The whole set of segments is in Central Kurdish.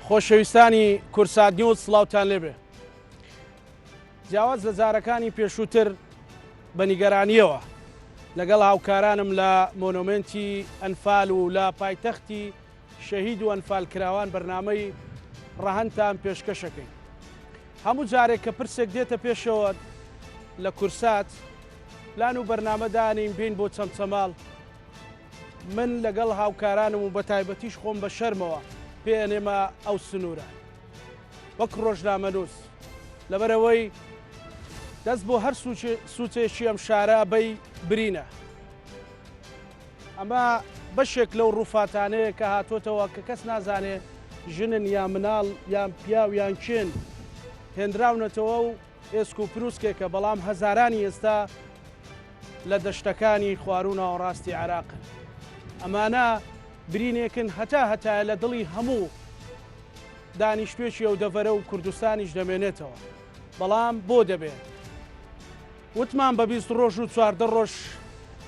خۆشەویستانی کورسات نیوز سڵاوتان لێبێ. جیاواز لە جارەکانی پێشووتر بە نیگەرانیەوە لەگەڵ هاوکارانم لە مۆنۆمنتی ئەنفال و لە پایتەختی شەهید و ئەنفال کراوان بەرنامەی ڕەهەنتان پێشکەشەکەین. هەموو جارێک کە پرسێک دێتە پێشەوە لە کورسات پلان و بەرنامەدانین بین بۆ چەمچەماڵ، من لەگەڵ هاوکارانم و بە تایبەتیش خۆم بە شەرمەوە پێێنێمە ئەو سنوورە وەک ڕۆژنامەنووس، لەبەرەوەی دەست بۆ هەر سوچێکی ئەم شارە بەی برینە. ئەمە بەشێک لەو ڕووفاتانەیە کە هاتۆتەوە کە کەس نازانێ ژنن یا مناڵ یان پیاو یان کێن هێنراونەتەوە و ئێسک و پرووسکێکە، بەڵام هەزارانی ئێستا لە دەشتەکانی خواروون ناوەڕاستی عێراقن. ئەمانە برینێکن هەتا لە دڵی هەموو دانیشتوێکی ئەو دەڤەرە و کوردستانیش دەمێنێتەوە. بەڵام بۆ دەبێت وتمان بە 20 ڕۆژ و 14 ڕۆژ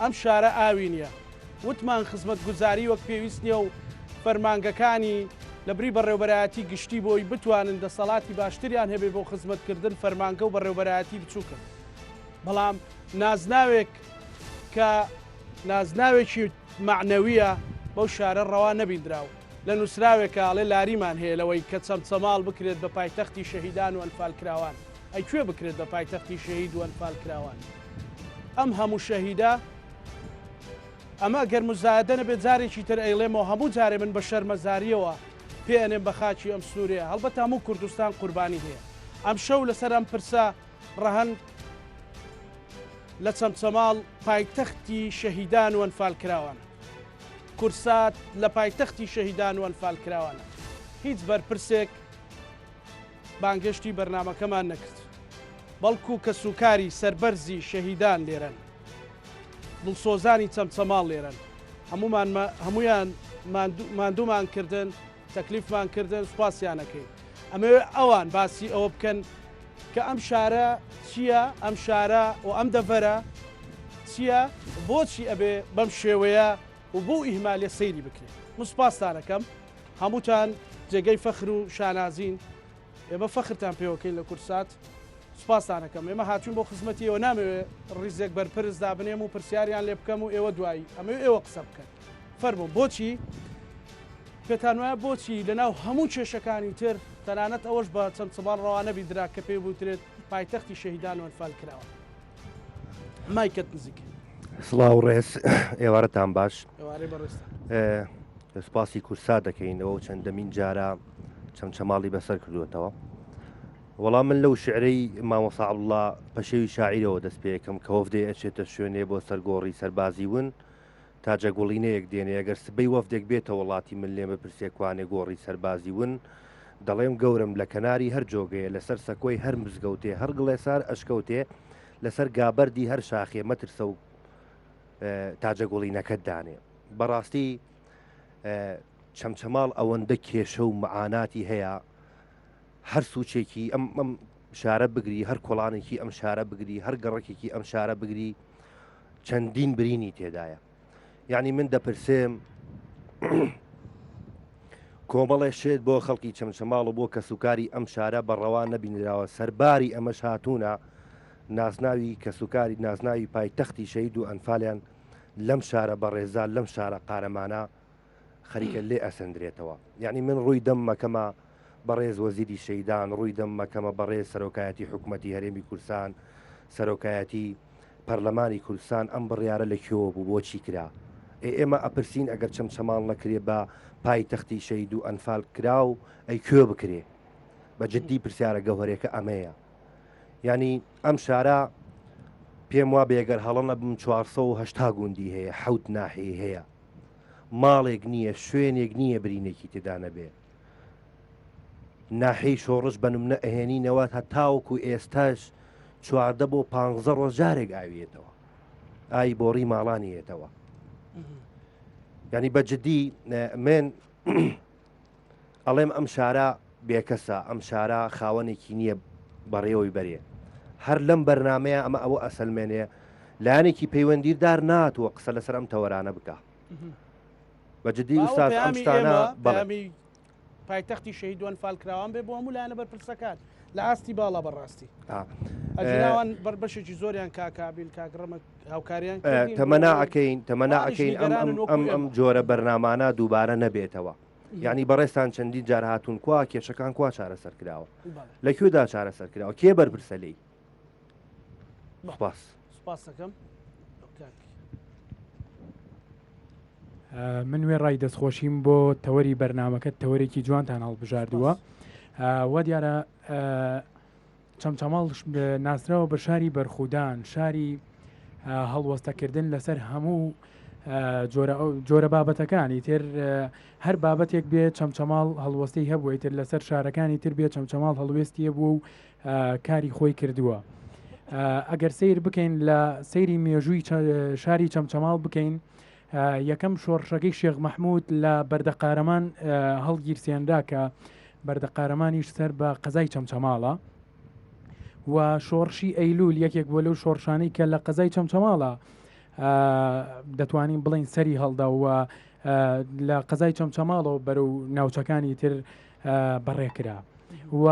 ئەم شارە ئاوی نییە، وتمان خزمەت گوزاری وەک پێویست نییە و فەرمانگەکانی لە بری بەڕێوەبەرایەتی گشتی بۆی بتوانن دەسەڵاتی باشتریان هەبێ بۆ خزمەتکردن فەرمانگە و بەڕێوەبەرایەتی بچووکن. بەڵام نازناوێک کە نازناوێکی معنەویە بەو شارە ڕەوا نەبیندراو لە نووسراوێکە ئاڵێ لاریمان هەیە لەوەی کە چەمچەماڵ بکرێت بە پایتەختی شەهیدان و ئەنفال کراوان. ئەیکوێ بکرێت بە پایتەختی شەهید و ئەنفال کراوان؟ ئەم هەموو شەهیدە ئەمە گەرموزایدە نەبێت جارێکی تر ئەیڵێمەوە هەموو جارێ من بە شەرمەزاریەوە پێێنێم بە خاچی ئەم سوورەیە. هەڵبەت هەموو کوردستان قوربانی هەیە. ئەم شەو لەسەر ئەم پرسە ڕەهەن لە چەمچەماڵ پایتەختی شەهیدان و ئەنفال کراوانە. کورسات لە پایتەختی شەهیدان و ئەنفال کراوانە. هیچ بەرپرسێک بانگشتی بەرنامەکەمان نەکرد، بەڵکو کە سوکاری سەربەرزی شەهیدان لێرەن، دڵسۆزانی چەمچەماڵ لێرەن. هەمویان ماندوومان کردن، تەکلیفمان کردن، سوپاسیانەکەین. ئەمەوێ ئەوان باسی ئەوە بکەن کە ئەم شارە چییە، ئەم شارە و ئەم دەڤەرە چییە، بۆچی ئەبێ بەم شێوەیە و بۆ ئیهمالێ سەیری بکرێت. سوپاسدانەکەم هەمووتان جێگەی فەخر و شانازین. ئێمە فەخرتان پێوەکەین لە کورسات. سوپاسدانەکەم. ئێمە هاتوون بۆ خزمەتی ئێوە، نامەوێت ڕیزێک بەرپرس دابنێم و پرسیاریان لێ بکەم و ئێوە دوایی ئەمەوێت ئێوە قسە بکەن. فەرموون بۆچی پێتان وایە بۆچی لەناو هەموو کێشەکانی تر تەنانەت ئەوەش بە چەمچەماڵ ڕەوا نەبیدرا کە پێی بوترێت پایتەختی شەهیدان و ئەنفال کراوە. مایکت نزیکە. سڵاو ڕێز، ئێوارەتان باش. ئێوارەی بەڕێستە. سوپاسی کورسات دەکەینەوە و چەندەمین جارە چەمچەماڵی بەسەر کردوێتەوە. وەڵام من لەو شعرەی مامۆستا عەبدوڵڵا پەشێوی شاعیرەوە دەست پێ یەکەم کە وەفدێ ئەچێتە شوێنێ بۆ سەرگۆڕی سەربازی ون تاجە گوڵینەیەک دێنێ، ئەگەر سبەی وەفدێک بێتە وڵاتی من لێمە پرسێکوانێ گۆڕی سەربازی ون، دەڵێم گەورم لە کەناری هەر جۆگەیە، لەسەر سەکۆی هەر مزگەوتێ، هەر گڵێسار ئەشکەوتێ، لەسەر گابەردی هەر شاخێ مەترسە و تاجە گوڵینەکەت دانێ. بەڕاستی چەمچەماڵ ئەوەندە کێشە و معاناتی هەیە، هەر سوچێکی ئەم شارە بگری، هەر کۆڵانێکی ئەم شارە بگری، هەر گەڕێکێکی ئەم شارە بگری، چەندین برینی تێدایە. یعنی من دەپرسێم کۆمەڵێ شێت بۆ خەڵکی چەمچەماڵ و بۆ کە سوکاری ئەم شارە بەڕەوا نەبینراوە، سەرباری ئەمەش هاتوونە ناسناوی کە سوکاری ناسناوی پایتەختی شەهید و ئەنفالیان لەم شارە بەڕێزا لەم شارە قارەمانە خەریکە لێ ئەسەندرێتەوە. یعنی من ڕووی دەم مەکەمە بەڕێز وەزیری شەیدان، ڕووی دەم مەکەمە بەڕێز سەرۆکایەتی حکوومەتی هەرێمی کوردستان، سەرۆکایەتی پەرلەمانی کوردستان ئەم بڕیارە لەکوێوە بوو، بۆچی کرا؟ ئێمە ئەپرسین ئەگەر چەمچەماڵ نەکرێ بە پایتەختی شەهید و ئەنفال کرا و ئەی کوێ بکرێ؟ بە جددی پرسیارە گەوهرێکە ئەمەیە. ینی ئەم شارە پێم وا بێگەر هەڵە نەبم 480 گوندی هەیە، 7 ناحیە هەیە، ماڵێک نییە، شوێنێک نییە برینێکی تێدا نەبێ. ناحەی شۆڕش بەنمونە ئەهێنینەوە هەتاوەکو ئێستاش 14 بۆ 15 ڕۆژ جارێک ئاویێتەوە، ئای بۆڕی ماڵانیێتەوە. ینی بەجددی من ئەڵێم ئەم شارە بێکەسە، ئەم شارە خاوەنێکی نییە بەڕێوەی بەرێ. هەر لەم بەرنمەیە ئەمە ئەوە ئەسەلمێنێ لایەنێکی پەیوەندیردار ناتوە قسە لەسەر ئەم تەوەرانە بکە. بەجددی ئوستاز ئەم شتانە پایتەختی شەهید و ئەنفالکراوان بێ بۆ هەموو لایەنە بەرپرسەکان لە ئاستی باڵا بەڕاستی ئەجناوان بەشێکی زۆریان کاکابیل کاگڕەمە هاوکاریان تەمەناعەکەین ئەم جۆرە بەرنامانە دووبارە نەبێتەوە یعنی بەڕێستان چەندی جار هاتوون کوا کێشەکان کوا چارەسەر کراوە لەکوێدا چارەسەر کراوە کێ بەرپرسە لێی سپاس دەکەم من وێ ڕای دەستخۆشیم بۆ تەوەری بەرنمەکە تەوەرێکی جوانتان هەڵبژاردووە وە دیارە چەمچەماڵ ناسراوە بە شاری بەرخودان شاری هەڵوەستەکردن لەسەر هەموو جۆرە بابەتەکانی تر هەر بابەتێک بێت چەمچەماڵ هەڵوەستەی هەبووی تر لەسەر شارەکانی تر بێت چەمچەماڵ هەڵوێستی بوو و کاری خۆی کردووە ئەگەر سیر بکەین لە سەیری مێژووی شاری چەمچەماڵ بکەین یەکەم شۆڕشەکەی شێخ مەحموود لە بەردەقارەمان هەڵگیرسێنرا کە بەردەقارەمانیش سەر بە قەزای چەمچەماڵە و شۆڕشی ئەیلول یەکێک بۆ لەو شۆڕشانەی کە لە قەزای چەمچەماڵە دەتوانین بڵین سەری هەڵدا و لە قەزای چەمچەماڵەوە بەرەو ناوچەکانی تر بەڕێکرا و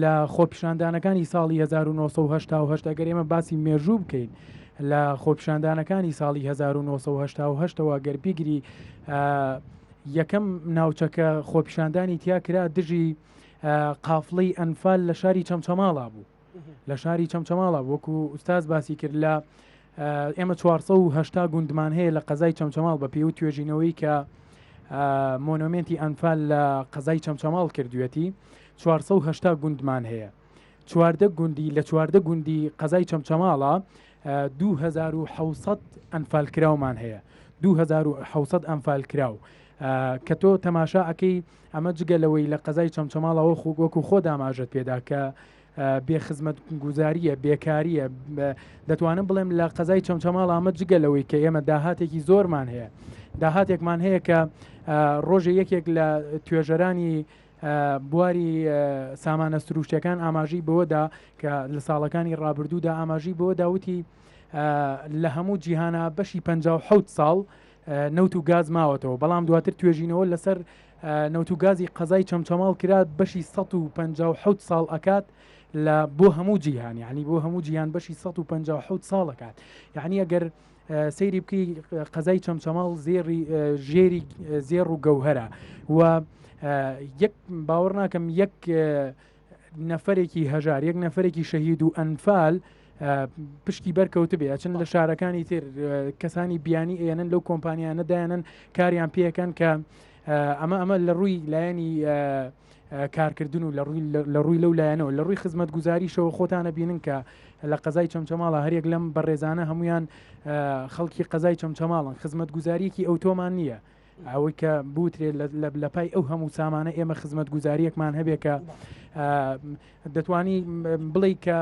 لە خۆپیشاندانەکانی ساڵی 1970 ئەگەر ئێمە باسی مێژوو بکەین لە خۆپیشاندانەکانی ساڵی 1970ەوە گەر بیگری یەکەم ناوچەکە خۆپیشاندانی تیا کرا دژی قافڵەی ئەنفال لە شاری چەمچەماڵا بوو لە شاری چەمچەماڵە وەکو ئوستاز باسی کرد لە ئێمە 480 گوندمان هەیە لە قەزای چەمچەماڵ بە پێی و توێژینەوەی کە مۆنۆمنتی ئەنفال لە قەزای چەمچەماڵ کردوێتی 480 گوندمان هەیە چواردە گوندی لە چواردە گوندی قەزای چەمچەماڵە 2600 ئەنفال کراومان هەیە 2600 ئەنفال کراو کە تۆ تەماشا ئەەکەی ئەمە جگەلەوەی لە قەزای چەمچەماڵەوە وەکو خۆ داماژت پێدا کە بێخزمەت گوزاریە بێکاریە دەتوانم بڵێم لە قەزای چەمچەماڵ ئەمە جگەلەوەی کە ئێمە داهاتێکی زۆرمان هەیە داهاتێکمان هەیە کە ڕۆژە یەکێک لە توێژەرانی بواری سامانە سروشتەکان ئاماژی بەوەدا کە لە ساڵەکانی ڕابردوودا ئاماژی بەوە داوتی لە هەموو جیهانە بەشی 57 ساڵ نەوت و گاز ماوەتەوە بەڵام دواتر توێژینەوە لەسەر نەوت و گازی قەزای چەمچەماڵ کرات بەشی 157 ساڵ ئەکات لە بۆ هەموو جیهان یعنی بۆ هەموو جیهان بەشی 157 ساڵ ئەکات یعنی ئەگەر سەیری بکەی قەزای چەمچەماڵ ژێری زێڕ و گەوهرە و یەک باوەڕ ناکەم یەک نەفەرێکی هەژار یەک نەفەرێکی شەهید و ئەنفال پشتی بەرکەوت بێ چەند لە شارەکانی تر کەسانی بیانی ئێنن لەو کۆمپانیانە دایانن کاریان پێەکەن کە ئەمە لە ڕووی لایەنی کارکردن و لە ڕووی لەو لایەنەوە لە ڕووی خزمەت گوزاریشەوە خۆتانە بینن کە لە قەزای چەمچەماڵە هەرێک لەم بەڕێزانە هەمویان خەڵکی قەزای چەمچەماڵن خزمەت گوزاریەکی ئەوتۆمان نییە ئەوەی کە بوترێت لە پای ئەو هەموو سامانە ئێمە خزمەت گوزاریەکمان هەبێ کە دەتوانی بڵێ کە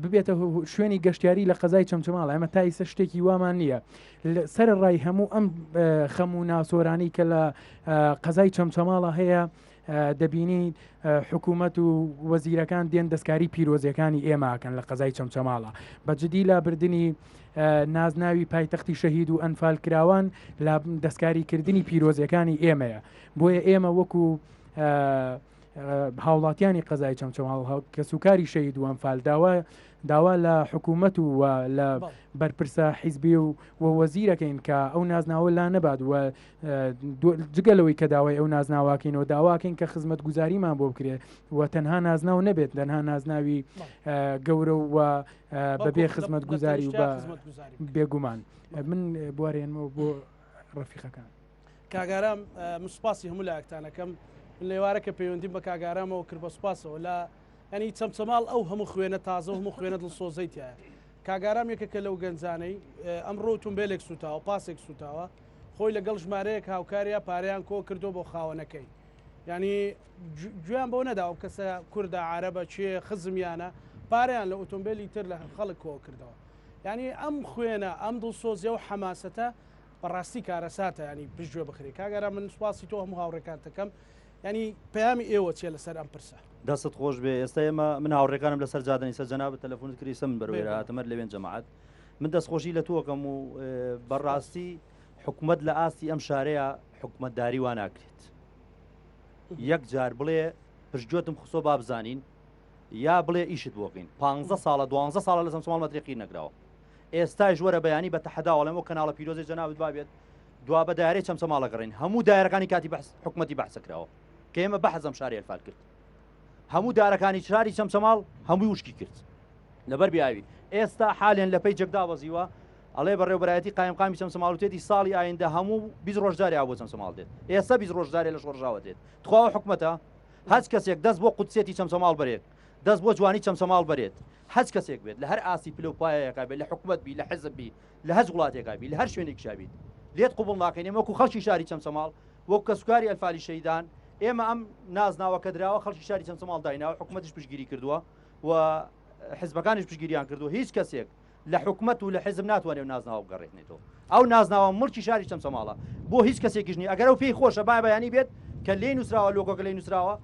ببێتە شوێنی گەشتیاری لە قەزای چەمچەماڵ ئەمە تایسە شتێکی وامان نییە سەر ڕای هەموو ئەم خەموو ناسۆرانی کە لە قەزای چەمچەماڵە هەیە دەبینی حکوومەت و وەزیرەکان دێن دەستکاری پیرۆزیەکانی ئێماکەن لە قەزای چەمچەماڵە بەجددی لا بردننی نازناوی پایتەختی شەهید و ئەنفال کراوان لە دەستکاریکردنی پیرۆزیەکانی ئێمەیە بۆیە ئێمە وەکو هاوڵاتیانی قەزای چەمچەماڵ کە سوکاری شەهید و ئەنفال داوا لە حکوومەت و لە بەرپرسە حیزبی و وەزیرەکەین کە ئەو نازناوە لا نەبات و جگەلەوەی کە داوای ئەو نازناواکەینەوە داواکەین کە خزمەت گوزاریمان بۆ بکرێت و تەنها نازناو نەبێت تەنها نازناوی گەورە و بەبێ خزمەت گوزاری و بە بێگومان من بوارێنمەوە بۆ ڕەفیقەکان کاگارام مسپاسی هەموو لایەکتانەکەم لێوارەکە پەیوەندیم بە کاگارامەوە کرد بە سوپاسەوە لە ینی چەمچەماڵ ئەو هەموو خوێنە تازە و هەموو خوێنە دڵسۆزەیتیایە کاگارام یەکێکە لەو گەنجانەی ئەمڕۆ ئۆتۆمبیلێک سوتاوە پاسێک سوتاوە خۆی لەگەڵ ژمارەیەک هاوکاریە پارەیان کۆ کردو بۆ خاوەنەکەی ینی گویان بۆ نەداوە کەسە کووردە عارەبە چێ خزمیانە پارەیان لە ئۆتۆمبیلی تر لە خەڵک کۆ کردەوە ینی ئەم خوێنە ئەم دڵسۆزیە و حەماسەتە بەڕاستی کارەساتە ینی پشتگوێ بخری کاگەرا من سوپاسی تۆ هەموو هاوڕێکان دەکەم ینی پەیامی ئێوە چێ لەسەر ئەم پرسە دەستت خۆش بێ ئێستا ئێمە من هاوڕێکانم لەسەر جادنی سەر جەناب تەلەفۆنت کردی سم بەروێرە هاتەمەر لەوێن جەماعەت من دەستخۆشی لە تۆکەم و بەڕاستی حکوومەت لە ئاستی ئەم شارەیە حکوومەتداری وا ناکرێت یەک جار بڵێ پشتگوێتم خسۆ با بزانین یا بڵێ ئیشت بۆکەین 15 ساڵە 12 ساڵە لە چەمچەماڵ مەترێقی نەکراوە ئێستای ژوەرە بەیانی بە تەحەداوەڵێمەوە کەناڵە پیرۆزی جەنابەت بابێت دوا بە دایرەی چەمچەماڵە گەڕین هەموو دایرەکانی کاتی حکومەتی بەحسەکراوە کە ئێمە بەحەزم شاری ئەلفال کرد هەموو دارەکانی شاری چەمچەماڵ هەمووی وشکی کرد لەبەر بیاوی ئێستا حالێن لە پێی جەکدا وەزیوە ئەڵێ بەڕێوبەرایەتی قایمقامی چەمچەماڵ و تێتی ساڵی ئایندە هەموو 20 ڕۆژداری بۆ چەمچەماڵ دێت ئێستا 20 ڕۆژداری لە شۆڕژاوە دێت تخواوە حکومەتە هەچ کەسێک دەست بۆ قوتسێتی چەمچەماڵ بەرێت دەست بۆ جوانی چەمچەماڵ بەرێت هەچ کەسێک بێت لە هەر ئاسی پلە و پایەکە بێت لە حکومەت بی لە حزب بی لە هەر وڵاتێکا بی لە هەر شوێنێکی شابیت لێت قوبڵ ناکەین وەکو خەڵکی شاری چەمچەماڵ وەکو کەسوکاری ئەلفالی شەیدان ئێمە ئەم نازناوە کە دراوە خەڵکی شاری چەمچەماڵ دایناوە حکومەتیش پشتگیری کردووە و حزبەکانیش پشتگیریان کردو هیچ کەسێک لە حکومەت و لە حزب ناتوانێت نازناوە بگەڕێتنێتەوە ئەو نازناوە مڵکی شاری چەمچەماڵە بۆ هیچ کەسێکیش نیە ئەگەر ئەو پێی خۆشە با بەیانی بێت کە لێ نووسراوە لۆگۆکە لێ نووسراوە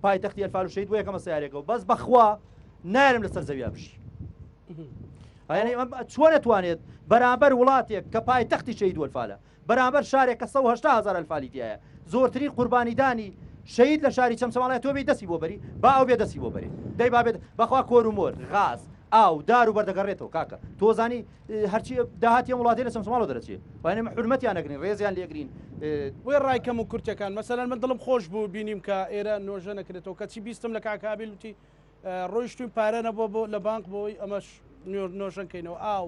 پایتەختی ئەلفال و شەید بۆ یەکەمە سیارێکەوە بەس بەخوا نارم لەسەر زەویا بشی چۆن نەتوانێت بەرامبەر وڵاتێک کە پایتەختی شەید وەلفالە بەرامبەر شارێک کە 180,000 ئەلفالی تایە زۆرترین قوربانیدانی شەید لە شاری چەمچەماڵە تۆ بێ دەستی بۆ بەری با ئەو بێ دەستی بۆ بەری دەی بابێت بەخوا کۆر و مۆر غاز ئاو دار و بەردەگەڕێتەوە کاکە تۆزانی هەرچی داهاتی وڵاتی لە چەمچەماڵەوە دەرەچێت وانێ حرمەتیان نەگرین ڕێزیان لێگرین وێ ڕایکەم و کورتەکان مەسەلەن من دڵم خۆش بوو بینیم کە ئێرە نۆژە نەکرێتەوە کەچی بیستم لە کاکابیل وتی ڕۆیشتوین پارە نەبووە بۆ لە بانک بۆی ئەمەش نۆژەنکەینەوە ئاو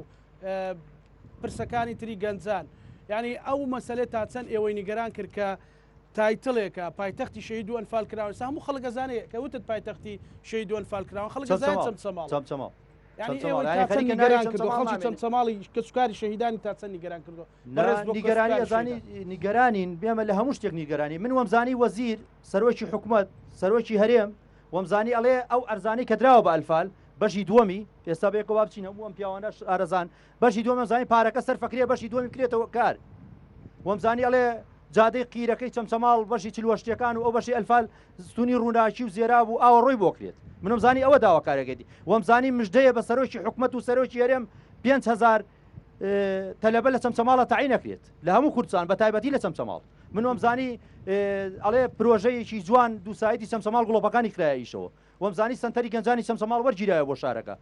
پرسەکانی تری گەنجان یعنی ئەو مەسەلێت تا چەند ئێوەی نیگەران کرد کە تایتڵێکە پایتەختی شەید و ئەنفال کراوە هەموو خەڵک ئەزانێ کە وتت پایتەختی شەید و ئەنفال کراوە خەڵک ئەزانێت چەمچەماڵ خەڵکی چەمچەماڵی کەسوکاری شەهیدانی تا چەند نیگەران کردو نیگەرانی ئەزانی نیگەرانین بێمە لە هەموو شتێک نیگەرانی من وەمزانی وەزیر سەرۆکی حکومەت سەرۆکی هەرێم وەمزانی ئەڵێ ئەو ئەرزانی کە دراوە بە ئەلفال بەشی دووەمی ئێستا بێکەوە بچینە بووم پیاوانەش ئارەزان بەشی دووەمە زانی پارەکە سەرفەکرێ بەشی دووەمی کرێتەوە کار وەمزانی ئەڵێ جادەی قیرەکەی چەمچەماڵ بەشی چلوەشتەکان و ئەو بەشی ئەلفال ستونی ڕووناکی و زێرا بوو ئاوە ڕۆی بۆ کرێت منم زانی ئەوە داواکارەکەیتی وەمزانی مژدەیە بە سەرۆکی حکومەت و سەرۆکی هەرێم 5,000 تەلەبە لە چەمچەماڵە تاعین نەکرێت لە هەموو کوردستان بە تایبەتی لە چەمچەماڵ من وەمزانی ئەڵێ پرۆژەیەکی جوان دووسایتی چەمچەماڵ گڵۆپەکانی کرایەیشەوە وەمزانی سنتەری گەنجانی چەمچەماڵ وەرگیرایە بۆ شارەکە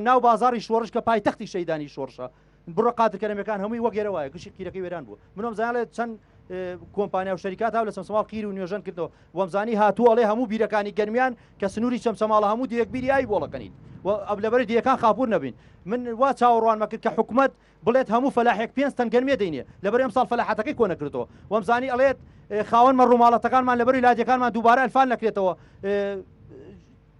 ناو بازاری شۆڕش کە پایتەختی شەیدانی شۆڕشە بڕە قادرکەرەمەکان هەمووی وەگێرە وایە گشتی قیرەکەی وێران بوو من وەمزانێت چەند کۆمپانیا و شەریکات هاو لە چەمچەماڵ قیر و نوێژەن کردەوە وەمزانی هاتووە ئەڵێ هەموو بیرەکانی گەرمیان کە سنووری چەمچەماڵە هەموو دیەکبیری ئای بۆڵەکەنین لەبەر دیەکان خاپور نەبین من وا چاوەڕوانمە کرد کە حکومەت بڵێت هەموو فەلاحێک 5 تەن گەرمێ دەینێ لەبەر ئەم ساڵ فەلاحەتەکەی کۆ نەکردەوە وەمزانی ئەڵێت خاوەن مەڕووماڵەتەکانمان لەبەری لادیەکانمان دووبارە ئەلفال نەکرێتەوە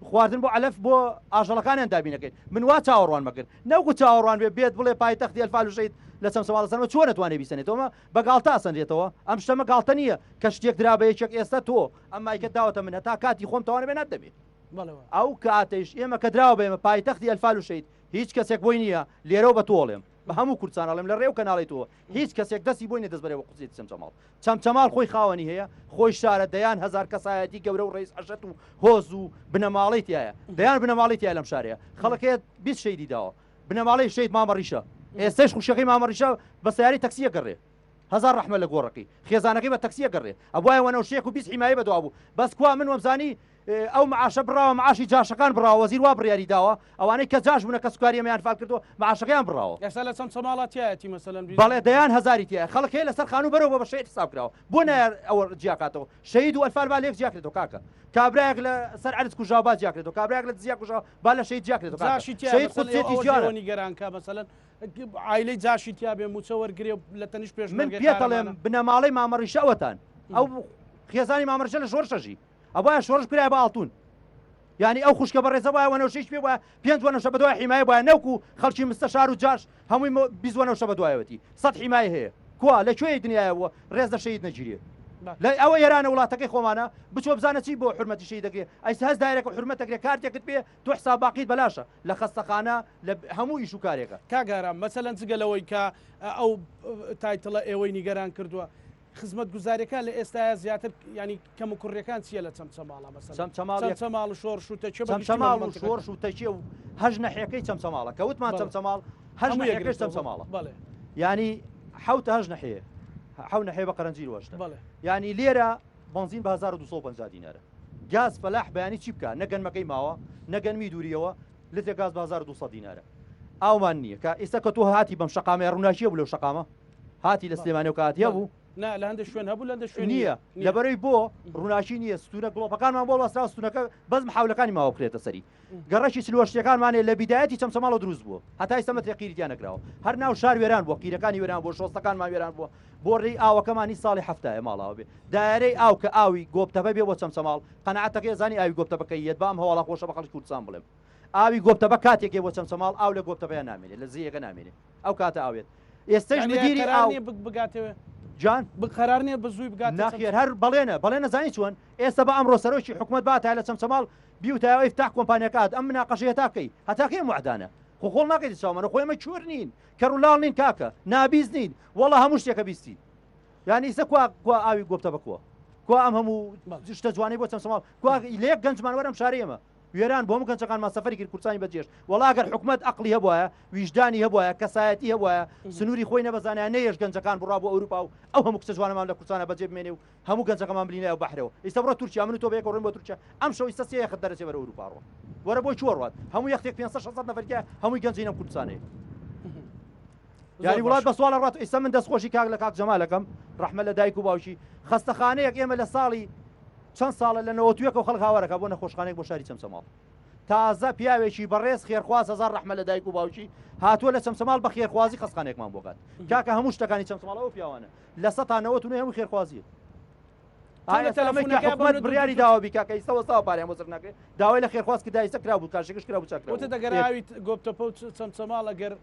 خواردن بۆ علف بۆ ئاژەڵەکانیان دابینەکەین من وا چاوەڕوان مەکرد نەوەکو چاوەڕوان بێت بڵێ پایتەختی ئەلفال و شەید لە چەمچەماڵ سەرمە چۆن نەتوانێت بیسەنێتەوە بەگاڵتا ئەسەنرێتەوە ئەم شتەمە گاڵتە نییە کە شتێک درا بە یەکێک ئێستا تۆ ئەم مایکە داوەتە من هەتا کاتی خۆم تەوانە بێ ناتدەبێت ئەو کاتەیش ئێمە کە دراوە بێمە پایتەختی ئەلفال و شەید هیچ کەسێک بۆی نییە لێرەوە بە تۆڵێم بە هەموو کوردستان ئەڵێم لە ڕێو کەناڵی تۆ هیچ کەسێک دەستی بۆی نەدەست بەرەوە قوچێتی چەمچەماڵ خۆی خاوەنی هەیە خۆی شارە دەیان هەزار کەسایەتی گەورە و ڕێز عەشەت و هۆز و بنەماڵی تایە دەیان بنەماڵی تایە لەم شارەیە خەڵکێت 20 شەیدی داوە بنەماڵی شەید مامەڕیشە ئێستش خوشەکەی مامەڕیشە بە سیاری تەکسیە گەڕێ هزار ڕەحمە لە گۆڕەکەی خێزانەکەی بە تەکسیە گەڕێ ئەوایە وەنەوشەیەک و 20 حیمایە بەدوا بوو بەس کوا من وەمزانی ئەو معاشە بڕاوە معاشی جاشەکان بڕاوە وەزیر وا بڕیاری داوە ئەوانەی کە جاش بوونە کە سوکاریەمەیان فال کردەوە معاشەکەیان بڕاوە ئێستا لە چەمچەماڵەتیایەتی مەسەلەن بەڵێ دەیان هەزاری تایە خەڵک هەیە لەسەر خانوو بەرەوە بە شەید حساب کراوە بۆ نایە ئەوە جیاکاتەوە شەید و ئەلفال با لێک جیاکرێتەوە کاکە کابراایەک لە سەر عەرز کوژاوە با جیاکرێتەوە کابراایەک لە دزیا کوژاوە با لە شەید جیاکرێتەوە شەید قوچێتی جوانە نیگەرانکە مەسەلەن عایلەی جاشی تیا بێ موچە وەرگرێ لە تەنیش پێش من پێتەڵێم بنەماڵەی مامەڕیشەوەتان ئەو خێزانی مامەڕیشە لە شۆڕشەژی ئەوە شۆڕش کرای بە ئاڵتون یعنی ئەو خوشکە بەڕێزە وایە وەنەوشەیش پێ وایە 5 وەنەوشە بەدوای حیمایە وایە نەوکو خەڵکی مستەشار و جاش هەمووی 20 وەنەوشە بەدوایەوەتی 100 حیمایە هەیە کوا لەکوێی دنیایەوە ڕێز لە شەید نەگیرێ لە ئەوە ئێرانە وڵاتەکەی خۆمانە بچۆ بزانە چی بۆ حرمەتی شەید دەکرێت ئەیسا هەست دایرێک و حرمەتەکرێ کارتێکت پێ تۆ حساب باقیت بەلاشە لە خەستەخانە لە هەموو ئیش و کارێکە کاگارام مەسەلەن جگەلەوەی کە ئەو تایتڵە ئێوەی نیگەران کردووە خزمەت گوزاریەکان لە ئێستا زیاتر ینی کەم و کوڕیەکان چیە لە چەمچەماڵە چەمچەماڵ و شۆڕش و تەچێ چەمچەماڵ و شۆڕش و تەچێ و هەژ نەحیەکەی چەمچەماڵە کە وتمان چەمچەماڵ هەژ نەحیەکەش چەمچەماڵە ینی حوتە هەژ نەحەیە حەو نەحەیە بە قەرەنجیر وەشتە ینی لێرە بنزین بە 1250 دینارە گاز فەلاح بەیانی چی بکە نەگەنمەکەی ماوە نەگەنمی دووریەوە لتێ گاز بە 1200 دینارە ئاومان نییە کە ئێستا کە تۆ هاتی بەم شقامە ڕووناچیە بوو لەو شقامە هاتی لە سلێمانێ و کاتیە بوو نا لە هەندێک شوێن هەبوو لە شوێن نییە لەبەرەوەی بۆ ڕووناچی نییە ستونە گڵۆپەکانمان بۆ وەسرا ستونەکە بەس محاولەکانی ماوە بکرێتە سەری گەڕەشی سلوەشتەکانمانێ لە بیدایەتی چەمچەماڵ دروست بووە هەتا ئێستا مەترێ قیریان نەکراوە هەر ناو شار وێران بووە قیرەکانی وێران بۆ شۆستەکانمان وێران بووە بۆ ڕێی ئاوەکەمانی ساڵی هەفتایە ماڵاوە بێ دایرەی ئاو کە ئاوی گۆبتەبە بێ بۆ چەمچەماڵ قەنەعەتەکەی زانی ئاوی گۆبتەبەکەی بام هەواڵە خۆشە بە خەڵکی کوردستان بڵێم ئاوی گۆبتەبە کاتێکێ بۆ چەمچەماڵ ئاو لە گۆبتەبەیە نامێنێت لە زیەکە نامێنێت ئەو کاتە ئاوێت ئێستش مدیری ئاو بگاتەوە جان بقرار نییە بزووی بگات ناخێر هەر بەڵێنە زانی چۆن ئێستا بە ئەمڕۆ سەرۆکی حکوومەت باتای لە چەمچەماڵ بیوتایەوەی فتح کۆمپانیەکات ئەم مناقەشەیە تاکەی هەتاکەی معدانە خۆڵ ناکەیت چاومەە خۆی ئەمە چۆر نین کە ڕوولاڵ نین کاکە نابیز نین وەڵە هەموو شتێکە بیستی یانی ئێستا کوا ئاوی گۆبتە بکووە کوا ئەم هەموو شتە جوانی بۆ چەمچەماڵ کوا لێک گەنجمان وەرم شارەی ئێمە وێران بۆ گەنجەکانمان سەفەری کرد کورسانی بەجێش وەڵاگەر حکوومەت عقلی هەبووە ویژدانی هەبووە کەسایەتی هەبووە سنووری خۆی نەبەزانیان نەیەش گەنجەکان بڕا بۆ ئەوروپا و ئەو هەموو کچە جوانەمان لە کورسانە بەجێ بمێنێ و هەموو گەنجەکەمان بلینە و بەحرەوە ئێستا بڕۆ تورکیا من و تۆ بەیەک ڕۆین بۆ تورکیا ئەم شەو ئێستا سێ یەخت دەرەچێ بەرە ئەوروپا ڕۆ وەرە بۆی چوە ڕات هەموو یەختێک 500 نەفەرکە هەمووی گەنجی نەم کوردستانەیە یاری وڵات بە سوالە ڕات ئێستا من دەستخۆشی کاک لە کاک جەمالەکەم ڕەحمە لە دایک و باوکی خەستەخانەیەک ئێمە لە ساڵی چەند ساڵە لە 91 و خەڵک هاوارەکە بۆ نەخۆشخانەیەک بۆ شاری چەمچەماڵ تازە پیاوێکی بەڕێز خێرخواز هەزار ڕەحمە لە دایک و باوکی هاتووە لە چەمچەماڵ بە خێرخوازی خەستخانێکمان بۆ کات کاکە هەموو شتەکانی چەمچەماڵەوە پیاوانە لە 190 هەموو خێرخوازیە حکومەت بڕیاری داوا بیکاکە ئێستا وەستا پاریان بۆ سەر ناکرێت داوای لە خێرخواز کە ئێستا کرا بوو کارشێکش کرا بوو چاکرا وتە دەگەراوی گۆبتەپە و چەمچەماڵ ئەگەر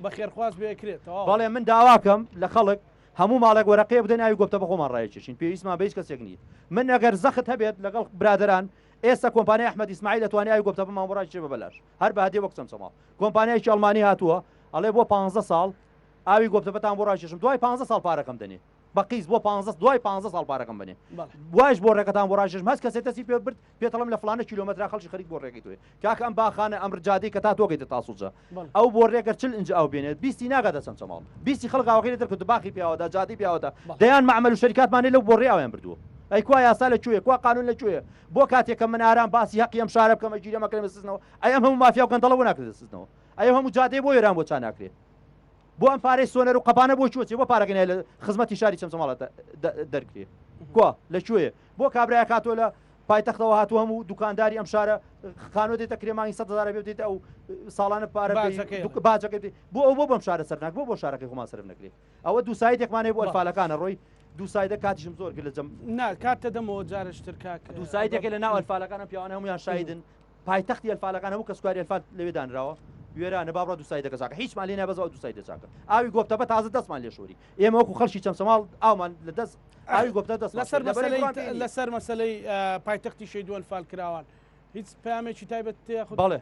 بە خێرخواز بێکرێتەوە بەڵێ من داواکەم لە خەڵک هەموو ماڵێک وەرەقەیە بدەن ئاوی گۆبتە بە خۆمان ڕایەکێشین پێویستمان بە هیچ کەسێک نییە من ئەگەر زەخت هەبێت لەگەڵ برادران ئێستا کۆمپانیای ئەحمەد ئیسماعیل دەتوانێت ئاوی گۆبتە بەمان بڕای چێ بەبەلاش هەر بە هەدیە وەک چەمچەماڵ کۆمپانیایکی ئەڵمانی هاتووە ئەڵێ بۆ 15 ساڵ ئاوی گۆبتەبەتان بۆ ڕایکێشم دوای 15 ساڵ پارەکەم دەنێ بەقیس بۆ 15 دوای 15 ساڵ پارەکەم بنێ وایش بۆ ڕێگەتان بۆ ڕایکێشم هەست کەسێت دەستی پێ برد پێتەڵم لە فلانە کیلۆمەتر خەڵکی خەریک بۆ ڕێگەی توێ کاکە ئەم باخانە ئەم ڕجادەی کە تا تۆگەیتە تاسووجە ئەو بۆ ڕێگەر چل ئینج ئەو بێنێت بیستی ناگاتە چەمچەماڵ بیستی خەڵکاوەکەی دەکرد باخی پیاوەدا جادی پیاوەدا دەیان معمەل و شەریکاتمانێ لەو بۆ ڕێیان بردووە ئەی کوا یاسا لەکوێ کوا قانون لەکوێ بۆ کاتێککە من ئارام باسی حەقی ئەم شارە بکەمە گیرەمەکەم بەسزنەوە ئەی ئەم هەموو مافیا و گەندەڵە بۆ ناکرێت دەسزنەوە ئەی هەموو جادەی بۆ وێران بۆ چا ناکرێت بۆ ئەم پارەی سۆنەر و قەپانە بۆ چوە بۆ پارەکەنای لە خزمەتی شاری چەمچەماڵە دەرکرێت کوا لەکوێ بۆ کابرای کاتۆ لە پایتەختەوە هاتووە هەموو دوکانداری ئەم شارە خانۆ دێتە کرێمانی 100,000 بێ بدەیت ئەو ساڵانە پارە باجەکەی بۆ ئەو بۆ بەم شارە سەرناک بۆ شارەکەی خۆمان سەرف نەکرێت ئەوە دوو سایتێکمانەیە بۆ ئەلفالەکانە ڕۆی دوو سایدە کاتیشم زۆر کرد لە جەم کاتە دەمەوە جارشتر کاک دوو سایتێکە لە ناو ئەلفالەکانە پیاوانە هەمویان شایدن پایتەختی ئەلفالەکان هەموو کە سوکاری ئەلفال لەوێ دانراوە وێرانە با بڕە دوو سایدەکە چاکە هیچمان لێ نابەزەوە دوو سایدە چاکە ئاوی گۆبتەبە تازە دەستمان لێ شۆری ئێمە وەکو خەڵکی چەمچەماڵ ئاومان لە دەست ئاوی گۆبتە دەست لەسەر مەسەلەی پایتەختی شەیدوو ئەلفال کراوان هیچ پامێکی تایبەت تێخ بەڵێ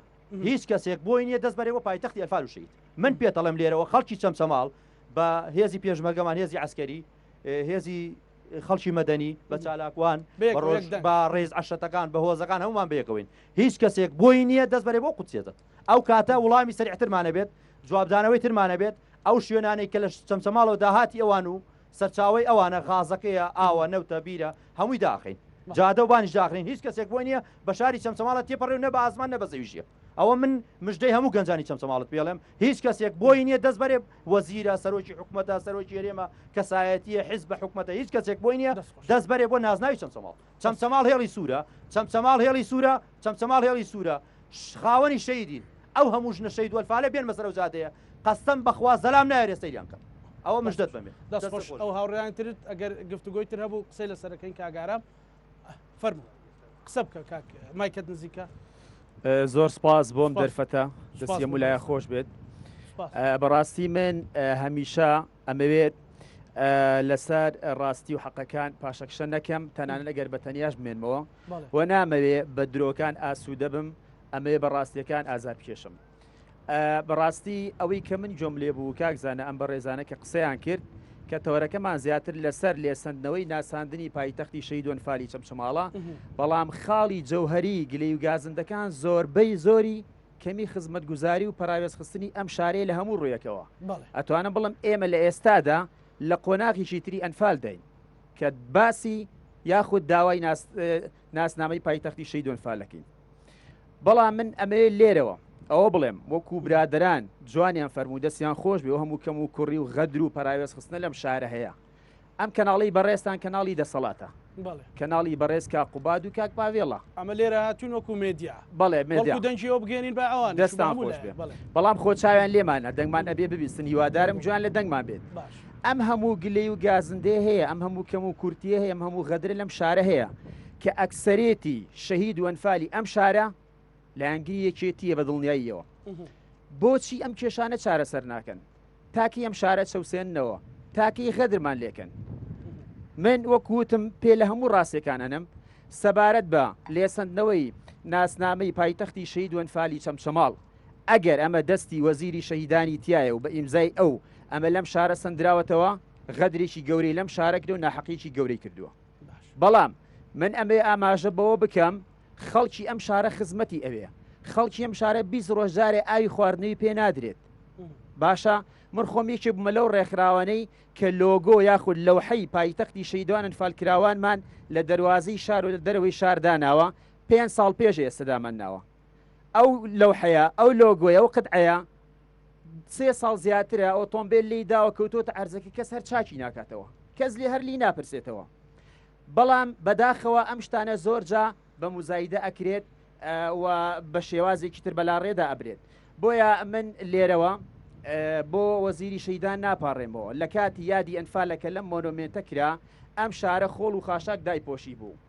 هیچ کەسێک بۆی نییە دەست بەرەوە پایتەختی ئەلفال و شەید من پێتەڵم لێرەوە خەڵکی چەمچەماڵ بە هێزی پێشمەرگەمان هێزی عسکەری هێزی خەڵکی مەدەنی بە چالاکوان بە ڕێز عەشەتەکان بە هۆزەکان هەمومان بەیەکەوەین هیچ کەسێک بۆی نییە دەست بەرێ بۆ قوچێتە ئەو کاتە وڵامی سەریعترمانە بێت جوابدانەوەی ترمانە بێت ئەو شوێنانەی کە لە چەمچەماڵەوە داهاتی ئەوان و سەرچاوی ئەوانە غازەکەیە ئاوە نەوتە بیرە هەمووی داخین جادە و بانیش داخرین هیچ کەسێک بۆی نییە بە شاری چەمچەماڵە تێپەڕێ و نە بە ئاسمان نە بە زەویژیە ئەوە من مژدەی هەموو گەنجانی چەمچەماڵت پێڵێم هیچ کەسێک بۆی نییە دەست بەرێ وەزیرە سەرۆکی حکوومەتە سەرۆکی هەرێمە کەسایەتیە حیزب بە حکوومەتە هیچ کەسێک بۆی نییە دەست بەرێ بۆ نازناوی چەمچەماڵ هێڵی سوورە چەمچەماڵ هێڵی سوورە خاوەنی شەیدین ئەو هەموو ژنە شەید وەلفالە بێن بەسەر و جادەیە قەستەم بەخوا زەلام نایێ سەیریان کەم ئەوە مژدەت بەمێ دەستخۆش ئەو هاوڕێیان ترت ئەگەر گفتوگۆی تر هەبوو قسەی لە سەرەکەین کاگارە فەرموو قسە بکە کاک مایکت نزیکە زۆر سپاس بۆم دەرفەتە دەستی مولایە خۆش بێت بەڕاستی من هەمیشە ئەمەوێت لەسەر ڕاستی و حەقەکان پاشەکشە نەکەم تەنانەت ئەگەر بە تەنیاش بمێنمەوە و نامەوێ بە درۆکان ئاسوودە بم ئەمەوێ بە ڕاستیەکان ئازار بکێشم بەڕاستی ئەوەی کە من جۆم لێ بوو کاکزانە ئەم بە ڕێزانە کە قسەیان کرد کە تەوەرەکەمان زیاتر لەسەر لێسەندنەوەی ناساندنی پایتەختی شەید وەنفالی چەمچەماڵە بەڵام خاڵی جەوهەری گلەی و گازندەکان زۆربەی زۆری کەمی خزمەتگوزاری و پەراوێزخستنی ئەم شارەیە لە هەموو ڕوویەکەوە ئەتوانم بڵم ئێمە لە ئێستادا لە قۆناغیشی تری ئەنفال دەین کە باسی یاخود داوای ناسنامەی پایتەختی شەهید ئەنفالەکەین. بەڵام من ئەمەیە لێرەوە ئەوە بڵێم وەکو برادران جوانیان فەرموو دەستیان خۆش بێ و هەموو کەم و کوڕی و غەدر و پەراوێز خستنە لەم شارە هەیە. ئەم کەناڵی بەڕێستان کەناڵی دەسەڵاتە کەناڵی بەڕێز کا قوباد و کاک پاڤێڵە ئەمە لێرە هاتوون وەکو مێدیا بەڵێ مێدیا دەنجیەوە بگەێنین بە ئەوان دەستان خۆش بێ بەڵام خۆچاویان لێمانە دەنگمان ئەبێ ببیستن هیوادارم جوان لە دەنگمان بێت. ئەم هەموو گلەی و گازندێ هەیە ئەم هەموو کەم و کورتیە هەیە ئەم هەموو غەدر لەم شارە هەیە کە ئەکسەرێتی شەهید و ئەنفالی ئەم شارە لایەنگری یەکێتیە بە دڵنیاییەوە. بۆچی ئەم کێشانە چارەسەر ناکەن تاکی ئەم شارە چەوسێننەوە تاکی غەدرمان لێکەن. من وەکوتم پێ لە هەموو ڕاستیەکانەنم سەبارەت بە لێسەندنەوەی ناسنامەی پایتەختی شەهید و ئەنفالی چەمچەماڵ ئەگەر ئەمە دەستی وەزیری شەهیدانی تایە و بە ئیمزای ئەو ئەمە لەم شارە سندراوەتەوە غەدرێکی گەورەی لەم شارە کردو و ناحەقیکی گەورەی کردووە. بەڵام من ئەمێ ئاماژە بەوە بکەم خەڵکی ئەم شارە خزمەتی ئەوێ خەڵکی ئەم شارە 20 ڕۆژارێ ئاوی خواردنەوەی پێ نادرێت. باشە من خۆمیەکی بمە لەو ڕێکخراوانەی کە لۆگۆ یاخود لەوحەی پایتەختی شەهیدان ئەنفالکراوانمان لە دەواازەی شار و دەرەوەی شارداناوە 5 ساڵ پێش ئێستادامەناوە. ئەو لەوحەیە ئەو لۆگۆیە ئەو قەتعەیە 3 ساڵ زیاترە ئۆتۆمبیل لی داوە کەوتۆتە عەرزەکە کەس هەر چاکی ناکاتەوە کەس لێ هەر لی ناپرسێتەوە. بەڵام بەداخەوە ئەم شتانە زۆرجا بە موزایدە ئەکرێت و بە شێوازێکی تر بەلاڕێدا ئەبرێت. بۆیە من لێرەوە بۆ وەزیری شەیدان ناپاڕێمەوە لە کاتی یادی ئەنفالەکە لەم مۆنۆمنتە کرا ئەم شارە خۆڵ و خاشاک دایپۆشی بوو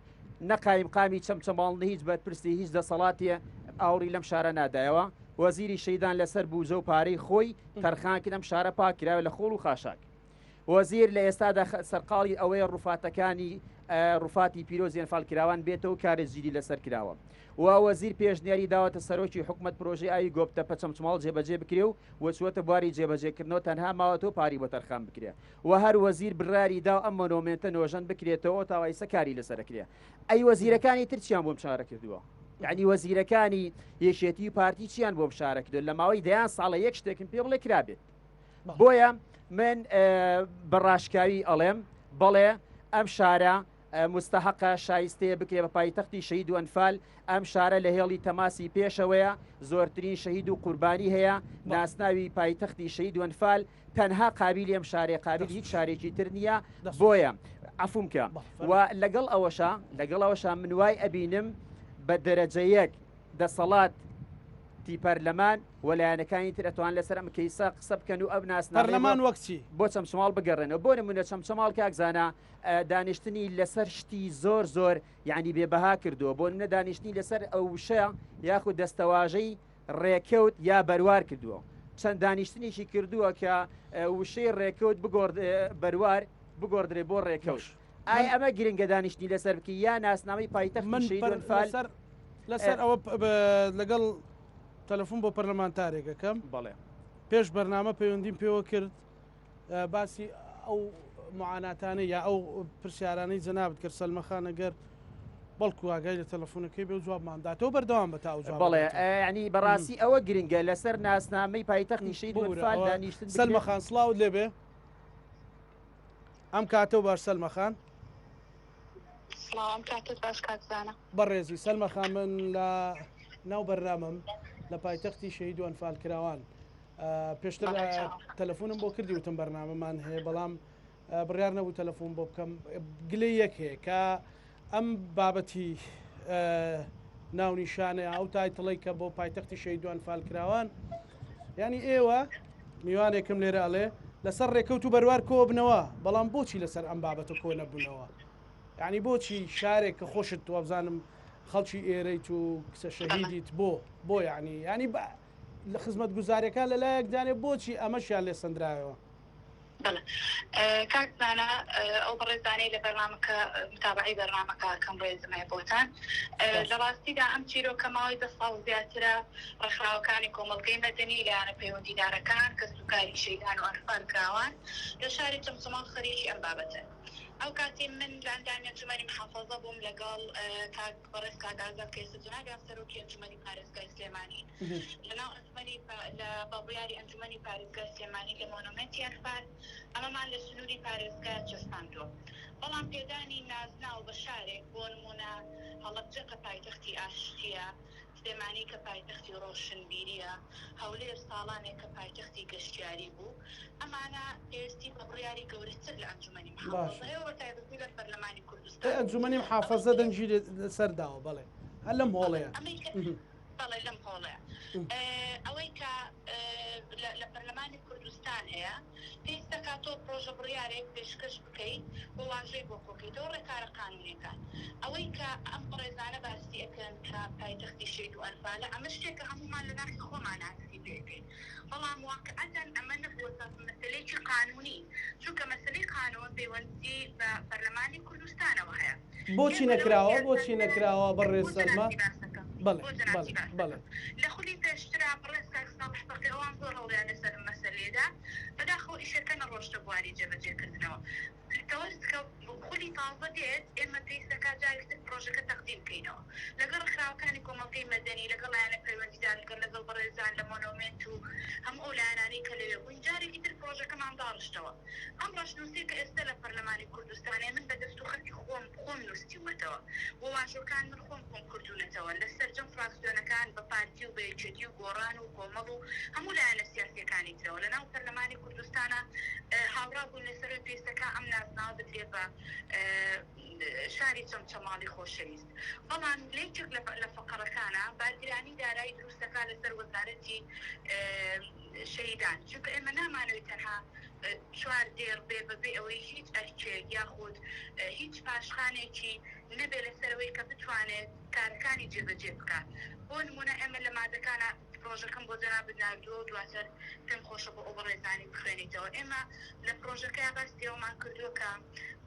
نەقایم قامی چەمچەماڵنی هیچ بەرپرسی هیچ دەسەڵاتیە ئاوری لەم شارە نادایەوە. وەزیری شەیدان لەسەر بووزە و پارەی خۆی تەرخانکرد ئەم شارە پاکراوە لە خۆڵ و خاشاک. وەزیر لە ئێستادا سەرقاڵی ئەوەیە ڕوفاتەکانی ڕوفاتی پیرۆزی ئەنفالکراوان بێتەوە کارێزیری لەسەر کراوە. وەزیر پێشنیاری داوەتە سەرۆکی حکومت پرۆژەی ئاوی گۆپتەپە چەمچەماڵ جێبەجێ بکرێ و وەچوەتە بواری جێبەجێکردنەوە تەنها ماوەتەوە پاری بۆ تەرخان بکرێ و هەر وەزیر براری دا ئەم مۆنۆمنتە نۆژەن بکرێتەوە تاوایسە کاری لەسەرکرێ. ئەی وەزیرەکانی تر چیان بۆم شارە کردووە یعنی وەزیرەکانی یەکێتی و پارتی چیان بۆم شارە کردو لە ماوەی دەیان ساڵە یەک شتێکم پێ بڵێ کرابێت. بۆیە من بەڕاشکاوی ئەڵێم بەڵێ ئەم شارە مستحقە شایستەیە بکرێ بە پایتەختی شەهید و ئەنفال. ئەم شارە لە هێڵی تەماسی پێشەوەیە زۆرترین شەهید و قوربانی هەیە ناسناوی پایتەختی شەهید و ئەنفال تەنها قابلی ئەم شارێ قابل هیچ شارێکی تر نییە. بۆیە عفومکە و لەگەڵ ئەوەشە من وای ئەبینم بە دەرەجەیەک دەسەڵات پەرلەمان وەلایەنەکانی تر ئەتوان لەسەر ئەم کەیسە قسە بکەن و ئەو ناسنامەمان وەکچی بۆ چەمچەماڵ بگەڕێنەوە. بۆ نمونە چەمچەماڵ کاکزانە دانیشتنی لەسەر شتی زۆر یعنی بێبەها کردووە بۆ نمونە دانیشتنی لەسەر ئەو وشە یاخود دەستەواژەی ڕێکەوت یا بەروار کردووە. چەند دانیشتنیشی کردووە کە وشەی ڕێکەوت بەروار بگۆڕدرێ بۆ ڕێکەوت. ئای ئەمە گرنگە دانیشتنی لەسەر بکە یا ناسنامەی پایتەختی شەهید و ئەنفال لەسەر ئەوە لەگەڵ تەلەفۆن بۆ پەرلەمانتارێکەکەم بەڵێ پێش بەرنامە پەیوەندیم پێوە کرد باسی ئەو معاناتانە یا ئەو پرسیارانەی جەنابەت کرد سەلمەخان ئەگەر بەڵکو ئاگای لە تەلەفۆنەکەی بێ و جوابمانداتەوە بەردەوام بە تاو جواب. بەڵێ ینی بەڕاستی ئەوە گرنگە لەسەر ناسنامەی پایتەختی شەهید و ئەنفال دانیشتن. سەلمەخان سڵاوت لێبێ ئەم کاتەوە باش سەلمەخان بەڕێزی سەلمەخان من لە ناو بەرنامەم لە پایتەختی شەهید و ئەنفال کراوان پێشتر تەلەفۆنم بۆ کردی وتم بەرنامەمان هەیە بەڵام بڕیار نەبوو تەلەفۆن بۆ بکەم. گلەی یەک هەیە کە ئەم بابەتی ناونیشانە ئەو تایتڵی کە بۆ پایتەختی شەهید و ئەنفال کراوان ینی ئێوە میوانێکم لێرە ئەڵێ لەسەر ڕێکەوت و بەروار کۆ بنەوە بەڵام بۆچی لەسەر ئەم بابەتە کۆ نەبوونەوە یعنی بۆچی شارێک کە خۆشت تو بزانم خەڵکی ئێرەیت و کسە شەهیدیت بۆ ینی لە خزمەت گوزاریەکە لەلایەک دانێ بۆچی ئەمەشیان لێ سندرایەوە. کاکزانە ئەو بەڕێزانەی لە بەرنامەکە متابعی بەرنامەکە کەم ڕێزمای بۆتان لە ڕاستیدا ئەم چیرۆکە ماوەی 10 ساڵ زیاترە ڕێکخراوەکانی کۆمەڵگەی مەدەنی لایەنە پەیوەندیدارەکان کە سوکاری شەیدان و ئەنفال کراوان لە شاری چەمچەماڵ خەریکی ئەم بابەتە. ئەو کاتی من لە ئەنجامی ئەنجومەنی محافەزە بووم لەگەڵ بەڕێز کاگازات کە ئێستا جەنابی سەرۆکی ئەنجومەنی پارێزگای سلێمانی لەناو لە بەڕیاری ئەنجومەنی پارێزگای سلێمانی لە مۆنۆمنتی ئەنفال ئەمەمان لە سنووری پارێزگای چەسپاندووە بەڵام پێدانی نازناو بە شارێک بۆ نمونە هەڵەبجە کە پایتەختی ئاشتیە، سلێمانی کە پایتەختی ڕۆشنبیریە، هەولێر ساڵانێک کە پایتەختی گەشتیاری بوو، ئەمانە پێویستی بە بڕیاری گەورەتر لە ئەنجومەنی محافەزەیە و تایبەتی لە پەرلەمانی کوردستان. ئەنجومەنی محافەزە دەنگی سەرداوە بەڵێ هەر لەم هۆڵەیە بەڵێ لەم هۆڵەیە ئەوەی کە لە پەرلەمانی کوردستان هەیە پێویستە کاتۆ پرۆژە بڕیارێک پێشکەش بکەیت بۆ واژەی بۆ کۆکەیتەوە ڕێکارە قانونیەکان. ئەوەی کە ئەم ڕێزانە باسی ئەەکەن کە پایتەختی شێت و ئەنفالە ئەمە شتێکە هەمومان لە ناخی خۆمان ناسی بێتین، بەڵام واقعەتەن ئەمە نەبووە مەسەلەیەکی قانونی، چونکە مەسەلەی قانون پەیوەندی بە پەرلەمانی کوردستانەوە هەیە. بۆچی نەکراوە بۆچی نەکراوە بەڕێز سەلمە؟ بەڵێ لە خولی پێشترا بڕێستاڵحبەکەوان زۆر هەڵیان لەسەر مەسەلێدا بەداخەوە ئیشەکە نەڕۆشتە بواری جێبەجێکردنەوە. تەوەستکە خولی تازە دێت ئێمە پێویستەکە جارێکتر پرۆژەکە تەقدیم بکەینەوە لەگەڵ خراوەکانی کۆمەڵگەی مەدەنی، لەگەڵ لایەنە پەیوەندیدار، لەگەڵ بەڕێزان لە مۆنۆمنت و هەموو ئەو لایەنانەی کە لەوێ بوون جارێکی تر پرۆژەکەمان داڕشتەوە. ئەم ڕۆژنووسی کە ئێستا لە پەرلەمانی کوردستانێ من بەدەست و خەڵکی خۆم نووسیوەتەوە، بۆ واژۆکان من خۆم کردوونەتەوە لەسەر جەم فراکسیۆنەکان بە پارتی و بە یەکێتی و گۆڕان و کۆمەڵ و هەموو لایەنە سیاسیەکانی ترەوە لەناو پەرلەمانی کوردستانە هاوڕا بوون لەسەر پێویستەکە ئەم نازناوە بدرێ بە شاری چەمچەماڵی خۆشەویست. بەڵام لێکێک لە فەقەرەکانە بارگرانی دارایی دروستەکە لەسەر وەزارەتی شەیدان، چونکە ئێمە نامانەوەی تەنها چوار دێر بێ بەبێ ئەوەی هیچ ئەرکێک یاخود هیچ پاشخانێکی نەبێ لەسەرەوەی کە بتوانێت کارەکانی جێبەجێ بکات. بۆ نمونە ئێمە لە مادەکانە پرۆژەکەم بۆ جەناب ناردووە و دواتر پێم خۆشە بۆ ئەو بەڕێزانی بخوێنیتەوە. ئێمە لە پرۆژەکەی باستیەوەمان کردووە کە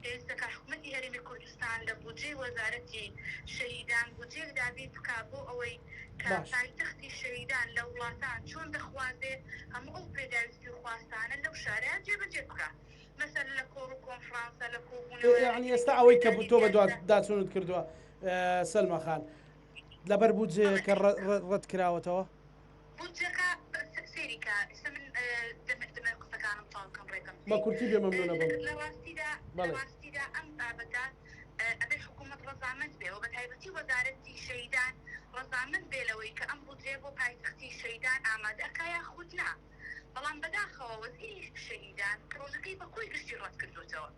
پێویستەکە حکوومەتی هەرێمی کوردستان لە بودجێ وەزارەتی شەهیدان بودجێک دابیر بکات بۆ ئەوەی کە پایتەختی شەهیدان لە وڵاتان چۆن دەخوازێ هەموو ئەو پێداویستی و خواستانە لەو شارەیە جێبەجێ بکات. مثلا لە کۆڕ و کۆنفرانسە لە کۆبوونەوە یعنی ئێستا ئەوەی کە تۆ بە داچونت کردووە سەلمە خان لەبەر بودجێ کە ڕەت کراوەتەوە بودجەکە سێریکە ئێستا من دەمە قسەکانم تاڵکەم ڕێکم بە کورتی بێ مەمنونە بم لە ڕاستیدا ئەم بابەتە ئەبێ حکوومەت ڕەزامەند بێ و بە تایبەتی وەزارەتی شەیدان ڕەزامەند بێ لەوەی کە ئەم بودجێ بۆ پایتەختی شەیدان ئامادەکە یاخود نا. بەڵام بەداخەوە وەزیری شەهیدان پرۆژەکەی بە کۆی گشتی ڕەت کردوتەوە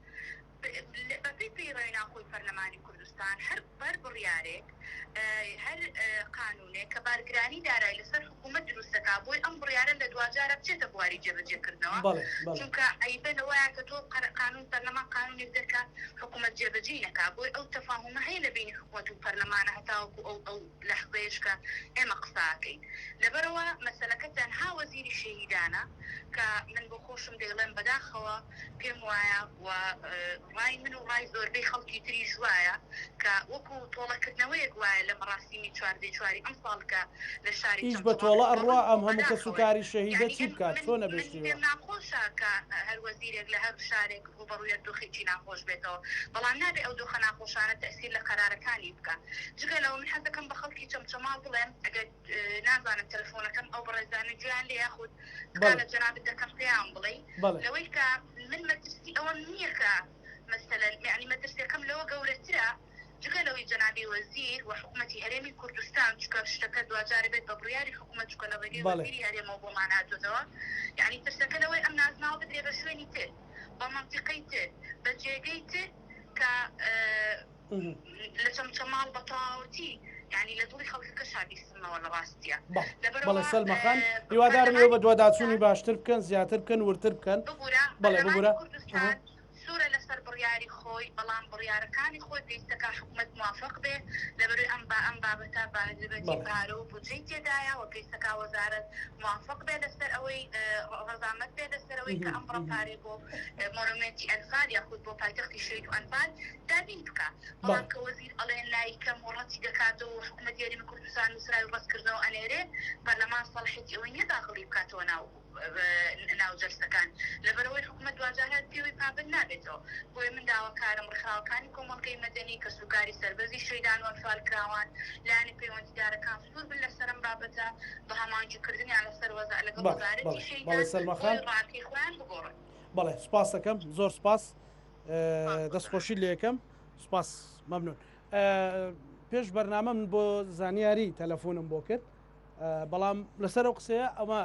بەپێی پەیڕەوی ناوخۆی پەرلەمانی کوردستان هەر بەر بڕیارێک هەر قانونێک کە بارگرانی دارایی لەسەر حکوومەت دروستەکە بۆی ئەم بڕیارە لە دوجارە بچێتە بواری جێبەجێکردنەوە، چونکە ئەیبێنەوەیە کە تۆ قانون پەرلەمان قانونێک دەکات حکوومەت جێبەجێ نەکات بۆی ئەو تەفاهمە هەیە لە بینی حکوومەت و پەرلەمانە هەتاوەکو ئەو لەحظەیەش کە ئێمە قساکەین. لەبەرەوە مەسەلەکە تەنها وەزیری شەهیدانە کە من بۆ خۆشم دەیڵێم بەداخەوە پێم وایە و ڕای من و ڕای زۆربەی خەڵکی تریش وایە کە وەکو تۆڵەکردنەوەیەک وایە لە مەراسیمی چواردەی چواری ئەم ساڵکە لە شاری هیچ بە تۆڵە ئەڕوا ئەم هەموو کە سوکاری شەهیدە چی بکات چۆن نەبێشتیوە ناخۆشە کە هەر وەزیرێک لە هەر شارێک ڕوبەڕوویە دۆخێکی ناخۆش بێتەوە، بەڵام نابێ ئەو دۆخە ناخۆشانە تەسیر لە قەرارەکانی بکە. جگە لەوە من حەزەکەم بە خەڵکی چەمچەماڵ بڵێم ئەگەر نازانم تەلەفۆنەکەم ئەو بەڕێزانە گویان لێ یاخود لە جەنابەت دەکەم پێیان بڵێ لەوەی کە من مەترسی ئەوە نییە کە مثلا يعني مدرسەکەم لەوە گەورەترە جگە لەوەی جەنابی وەزیر و حکوومەتی هەرێمی کوردستان چکە شتەکە دوجارە بێت بە بڕیاری حکوومەت چکە لەوەی وەزیری هەرێمەوە بۆمان هاتووەتەوە، یعنی ترسەکە لەوەی ئەم نازناوە بدرێ بە شوێنی تر بە مەنتیقەی تر بە جێگەی تر کە لە چەمچەماڵ بە تەواوەتی يعني لە دڵی خەڵکەکە شابیستمەوە لە ڕاستیە. بەڵێ سەلمە خان هیوادارم ئێوە بە دوواداچوونی باشتر بکەن زیاتر بکەن ورتر بکەن. بگورە سوورە لەسەر بڕیاری خۆی، بەڵام بڕیارەکانی خۆی پێویستەکە حکوومەت موافق بێ لەبەروی ئەم بابەتە باهزبەتی پارە و بودجەی تێدایە و پێویستەکە وەزارەت موافق بێ لەسەر ئەوەی ڕەزامەت بێ لەسەر ئەوەی کە ئەم ڕەپارێ بۆ مۆنومنتی ئەنفال یاخود بۆ پایتەختی شەید و ئەنفال دابین بکە. بەڵام کە وەزیر ئەڵێن لای کەم وڕەتی دەکاتەوە و حکوومەتی هەرێمی کوردستان نووسراوی ڕەتکردنەوە ئەنێرێ پەرلەمان سەڵاحیەتی ئەوەی نییە داخڵی بکاتەوە ناو جەرسەکان لەبەرەوەی حکوومەت دوجارات پێوەی پابند نابێتەوە. بۆیە من داواکارم ڕێکخراوەکانی کۆمەڵگەی مەدەنی کە سوکاری سەربەزی شەیدان و ئەنفال کراوان لایەنی پەیوەندیدارەکان سوور بن لەسەرم بابەتە بە هەمانگیکردنیان لەسەر لەگەڵ وەزارەتی شەیدان ڕاکەی خۆیان بگۆڕن. بەڵێ سپاس دەکەم زۆر سپاس دەستخۆشی لە یەکەم سوپاس مەمنون پێش بەرنامە من بۆ زانیاری تەلەفۆنم بۆ کرد بەڵام لەسەر ئەو قسەیە ئەمە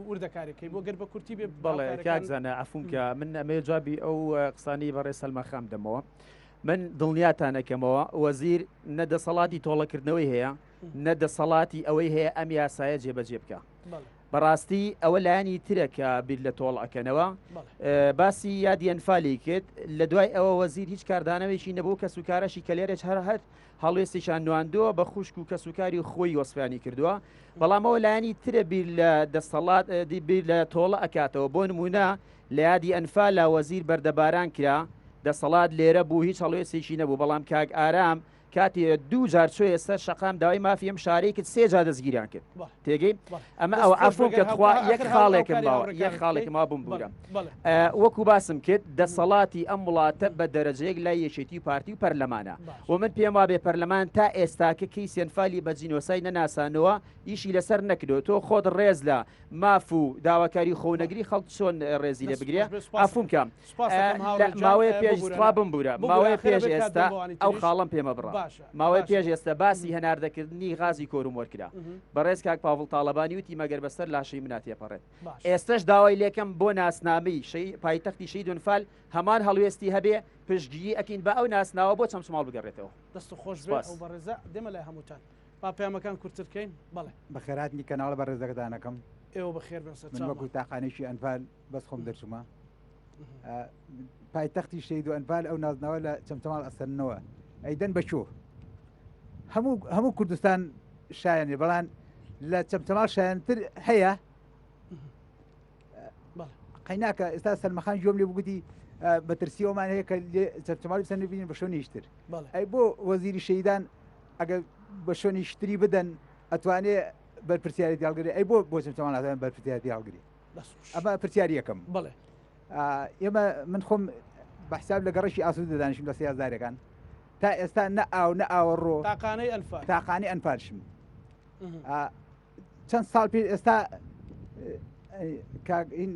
وردەکارێکی بۆ گەر بە کورتی بێ بەڵێ کاکزانە ئەفونکە من ئەمێ جوابی ئەو قسانی بەڕێ سەلمە خام دەمەوە من دڵنیاتانەکەمەوە وەزیر نەدەسەڵاتی تۆڵەکردنەوەی هەیە نەدەسەڵاتی ئەوەی هەیە ئەم یاسایە جێبەجێ بکە بەڕاستی ئەوە لایانی ترە کە بیر لە تۆڵ ئەکەنەوە باسی یادیەنفالی کرد لە دوای ئەوە وەزیر هیچ کاردانەوەیشی نەبوو کە سوکارەشی کە لێرەش هەر هەڵوێستیشان نواندووە بە خوشک و کە سوکاری خۆی وەسفیانی کردووە بەڵام ئەوە لایانی ترە بیر لە دەسەڵات بیر لە تۆڵە ئەکاتەوە بۆ نمونە لە یادی ئەنفال لە وەزیر بەردەباران کرا دەسەڵات لێرە بوو هیچ هەڵوێستێکی نەبوو بەڵام کاک ئارام کاتی دوو جار چۆیە سەر شەقام داوای مافی ئەم شارەی کرد سێ جار دەستگیریان کرد تێگەی ئەمە ئەو عەفوم کە خوا یەک خاڵێکم باوە یەک خاڵێکم ما بووم بوورە وەکو باسم کرد دەسەڵاتی ئەم وڵاتە بە دەرەجەیەک لای یەکێتی و پارتی و پەرلەمانە و من پێم وا بێ پەرلەمان تا ئێستاکە کەیسی ئەنفالی بە جینۆسای نەناسانەوە ئیشی لەسەر نەکردو تۆ خۆت ڕێز لە ماف و داواکاری خۆنەگری خەڵک چۆن ڕێزی لێ بگرێ ئەفوم کەم ماوەیە پێش سوا بمبورە ماوەیە پێش ئێستا ئەو خاڵم پێمە بڕە ماوەی پێش ئێستا باسی هەناردەکردنی غازی کۆروم وەرکرا بەڕێز کاک پاڤڵ تاڵەبانی وتی مەگەر بەسەر لاشەی منات تێپەڕێت ئێستش داوای لێکم بۆ ناسنامەی پایتەختی شەید ئەنفال هەمان هەڵوێستی هەبێ پشتگیری ئەکەین بە ئەو ناسناوە بۆ چەم سماڵ بگەڕێتەوە دەست خۆش بێ ئەو بەڕێزە دێمە لای هەمووتان با پەیامەکان کورتترکەین بەڵێ بەخێراتنی کەناڵە بەڕێزەکەدانەکەم ئێوە بەخێر بێن من وەکو تاقانێکی ئەنفال بەس خۆم دەرچوومە پایتەختی شەید و ئەنفال ئەو نازناوە لە چەمچەماڵ ئەسەرنەوە ئەیدەن بەچۆ هەموو کوردستان شایەنێ بەڵام لە چەمچەماڵ شایەنتر هەیە قەیناکە ئێستا سەلمەخان گوێم لێ بگوتی بەترسیەوەمان هەیە کە چەمچەماڵی بسەن ببینین بە شوێنیشتر ئەی بۆ وەزیری شەیدان ئەگەر بە شوێنیشتری بدەن ئەتوانێ بەرپرسیاری دیالگری ئەی بۆ چەمچەماڵ ناتوانێت بەرپرسیاری دیالگری ئەمە پرسیاری یەکەم بڵێ ئێمە من خۆم بە حساب لە گەڕەشی ئاسوود دەدانیشم لە سیازدارەکان تا ئێستا نە ئاو نە ئاوەڕۆ تاقانەی ئەنفالشم چەند ساڵ پێ ئێستا این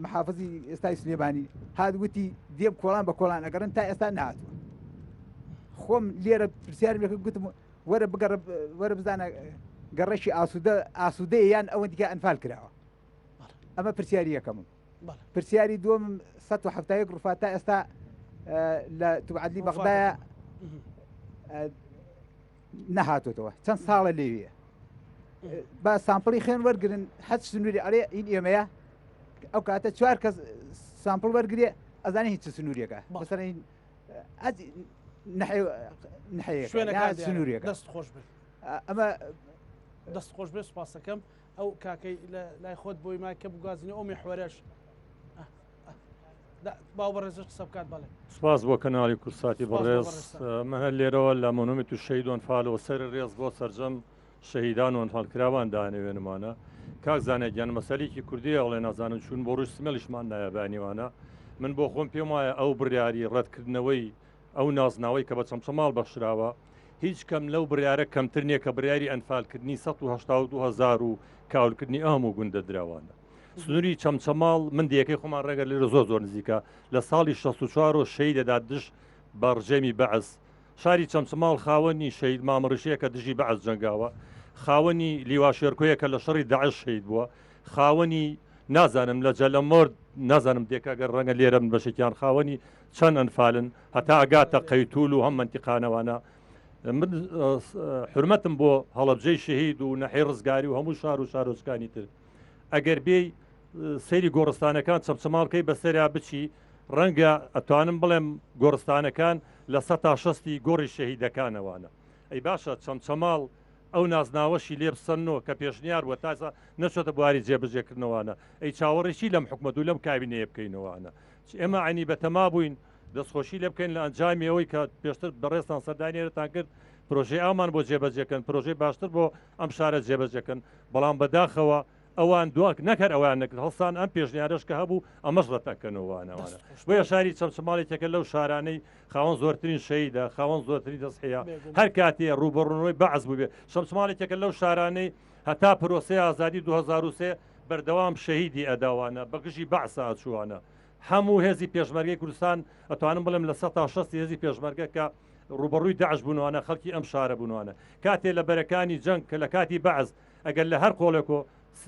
محافظی ئێستای سلێمانی هاتووتی دێم کۆڵان بە کۆڵان ئەگەڕن تا ئێستا نهاتوە خۆم لێرە پرسیارم لەکە گوتم وەرە بزانە گەڕەشی ئاسوودەیە یان ئەوە دیکە ئەنفال کراوە ئەمە پرسیاری یەکەمم پرسیاری دووەمم 170 ڕوفات تا ئێستا لە توعادلی بەغدایە نەهاتوتەوە چەند ساڵە لێویە با سامپڵی خوێن وەرگن حەج سنووری ئەڵێ هین ئێمەیە ئەو کاتە چوار کەس سامپڵ وەرگێ ئەزانێ هیچ سنووریەکە بەسەر سنووریەکە دەست خۆش بێت ئەمە دەست خۆش بێ سوپاسەکەم ئەو کاکەی لای خۆت بۆی ما کە بگوازنی ئەو میحوەرەش باو بەڕێز قسە بکات بەڵێ سپاس بۆ کەناڵی کورساتی بەڕێز من هەر لێرەوە لە مۆنومێت و شەید و ئەنفالەوە سەر ڕێز بۆ سەرجەم شەهیدان و ئەنفالکراوان دانەوێنمانە کاک زانێت گیان مەسەلێکی کوردی ئەڵێ نازانن چوون بۆ ڕوش سمێڵیشمان نایەبانیوانە من بۆ خۆم پێم وایە ئەو بڕیاری ڕەتکردنەوەی ئەو نازناوەی کە بە چەمچەماڵ بەخشراوە هیچ کەم لەو بڕیارە کەمتر نییە کە بڕیاری ئەنفالکردنی 1970 و کاولکردنی ئەهەموو گوندە دراوانە سنووری چەمچەماڵ من دیەکەی خۆمان ڕێگە لێرە زۆر نزیکە لە ساڵی 64 شەید دەدات دش بەڕژێمی بەعز شاری چەمچەماڵ خاوەنی شەید مامڕشەیە کە دژی بەعز جەنگاوە خاوەنی لیواشێرکۆیە کە لە شەڕی داعش شەید بووە خاوەنی نازانم لە جەلەمۆرد نازانم دێکەگەر ڕەنگە لێرە من بەشێکیان خاوەنی چەند ئەنفالن هەتا ئەگاتە قەیتول و هەم منتیقانەوانە من حرمەتم بۆ هەڵەبجەی شەهید و نەحی ڕزگاری و هەموو شار و شارۆچکانی تر ئەگەر بێی سەیری گۆڕستانەکان چەمچەماڵکەی بەسەریا بچی ڕەنگە ئەتوانم بڵێم گۆڕستانەکان لە 160 گۆڕی شەهیدەکانەوانە ئەی باشە چەمچەماڵ ئەو نازناوەشی لێ بسەنەوە کە پێشنیار وە تازە نەچۆتە بواری جێبەجێکردنەوەوانە ئەی چاوەڕێکی لەم حکومەت و لەم کابینەیە بکەینەوەوانە ئێمە عینی بەتەما بووین دەستخۆشی لێ بکەین لە ئەنجامی ئەوەی کە پێشتر بەڕێستان سەردانیێرەتان کرد پرۆژەی ئامان بۆ جێبەجێکەن پرۆژەی باشتر بۆ ئەم شارە جێبەجەکەن بەڵام بەداخەوە ئەوان دوک نەکرد ئەویان نەکرد هەڵسان ئەم پێشنیارش کە هەبوو ئەمەش ڕەتەکەنەوەوانەوانە بۆیە شاری چەمچەماڵێکێکە لەو شارانەی خاوەن زۆرترین شەیدە خاوەن زۆرترین دەستحەیە هەر کاتێ ڕوبەڕوونەوەی بەعز بوو بێ شەمچەماڵێکێکە لەو شارانەی هەتا پرۆسەی ئازادی 2023 بەردەوام شەهیدی ئەداوانە بەگژی بەعسا ئەچوانە هەموو هێزی پێشمەرگەی کوردستان ئەتوانم بڵێم لە 16 هێزی پێشمەرگە کە ڕوبەڕووی داعش بوونوانە خەڵکی ئەم شارە بوونوانە کاتێ لە بەرەکانی جەنگ کە لە کاتی بەعز ئەگەر لە هەر قۆڵێکۆ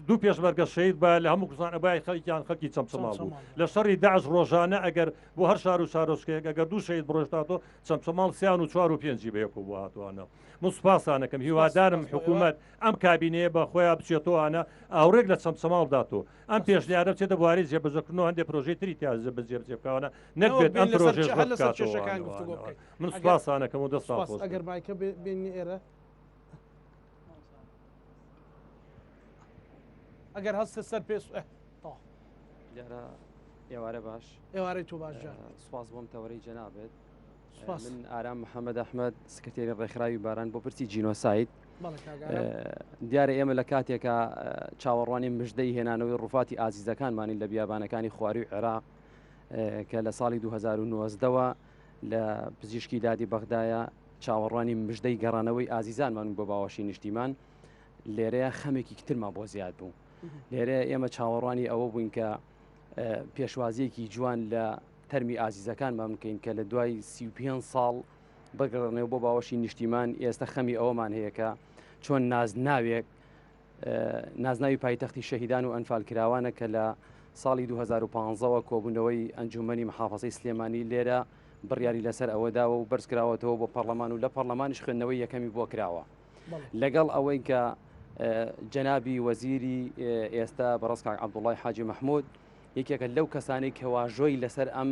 دوو پێشمەرگە شەید بە لە هەموو کوردستان ئەبای خەڵکیان خەڵکی چەمچەماڵ بوو لە شەڕی داعش ڕۆژانە ئەگەر بۆ هەر شار و شارۆچکەیەک ئەگەر دوو شەید بڕۆژتاتۆ چەمچەماڵ 3 و 5 بەیەکو بۆ هاتووانە سوپاسانەکەم هیوادارم حکوومەت ئەم کابینەیە بە خۆیان بچێتەوەوانە ئاورێک لە چەمچەماڵ داتۆ ئەم پێشنیارە بچێتە بواری جێبەجەکردنەوە هەندێک پرۆژەی تری تازە بەجێ بچێبکەوانە نەکبێت ئەم پرۆژێش من سوپاسانەکەم و دەست ئەگەر مایکە بینی ئێرە ئەگەر هەستە سەر پێش دیارە ئێوارە باش ئێوارەی تو باش سوپاس بۆم تەوەرەی جەنابێت من ئارام محەممەد ئەحمەد سکرتێری ڕێکخراوی باران بۆ پرسی جینۆسایت دیارە ئێمە لە کاتێکە چاوەڕوانی مژدەی هێنانەوەی ڕووفاتی ئازیزەکانمانی لە بیابانەکانی خواری و عێراق کە لە ساڵی 2009ەوە لە پزیشکی دادی بەغدایە چاوەڕوانی مژدەی گەڕانەوەی ئازیزانمان بۆ باوەشی نیشتیمان لێرەیە خەمێکی کترمان بۆ زیاد بوو لێرە ئێمە چاوەڕوانی ئەوە بووین کە پێشوازیەکی جوان لە تەرمی ئازیزەکانمان بکەین کە لە دوای 35 ساڵ بگەڕنەوە بۆ باوەشی نیشتیمان ئێستا خەمی ئەوەمان هەیە کە چۆن نازناوێک نازناوی پایتەختی شەهیدان و ئەنفالکراوانە کە لە ساڵی 2015ەوە کۆبوونەوەی ئەنجومەنی محافەزەی سلێمانی لێرە بڕیاری لەسەر ئەوەداوە و بەرزکراوەتەوە بۆ پەرلەمان و لە پەرلەمانیش خوێندنەوەی یەکەمی بۆ کراوە لەگەڵ ئەوەی کە جەنابی وەزیری ئێستا بەڕستکاک عەبدوڵڵای حاجی مەحموود یەکێکە لەو کەسانی کە واژۆی لەسەر ئەم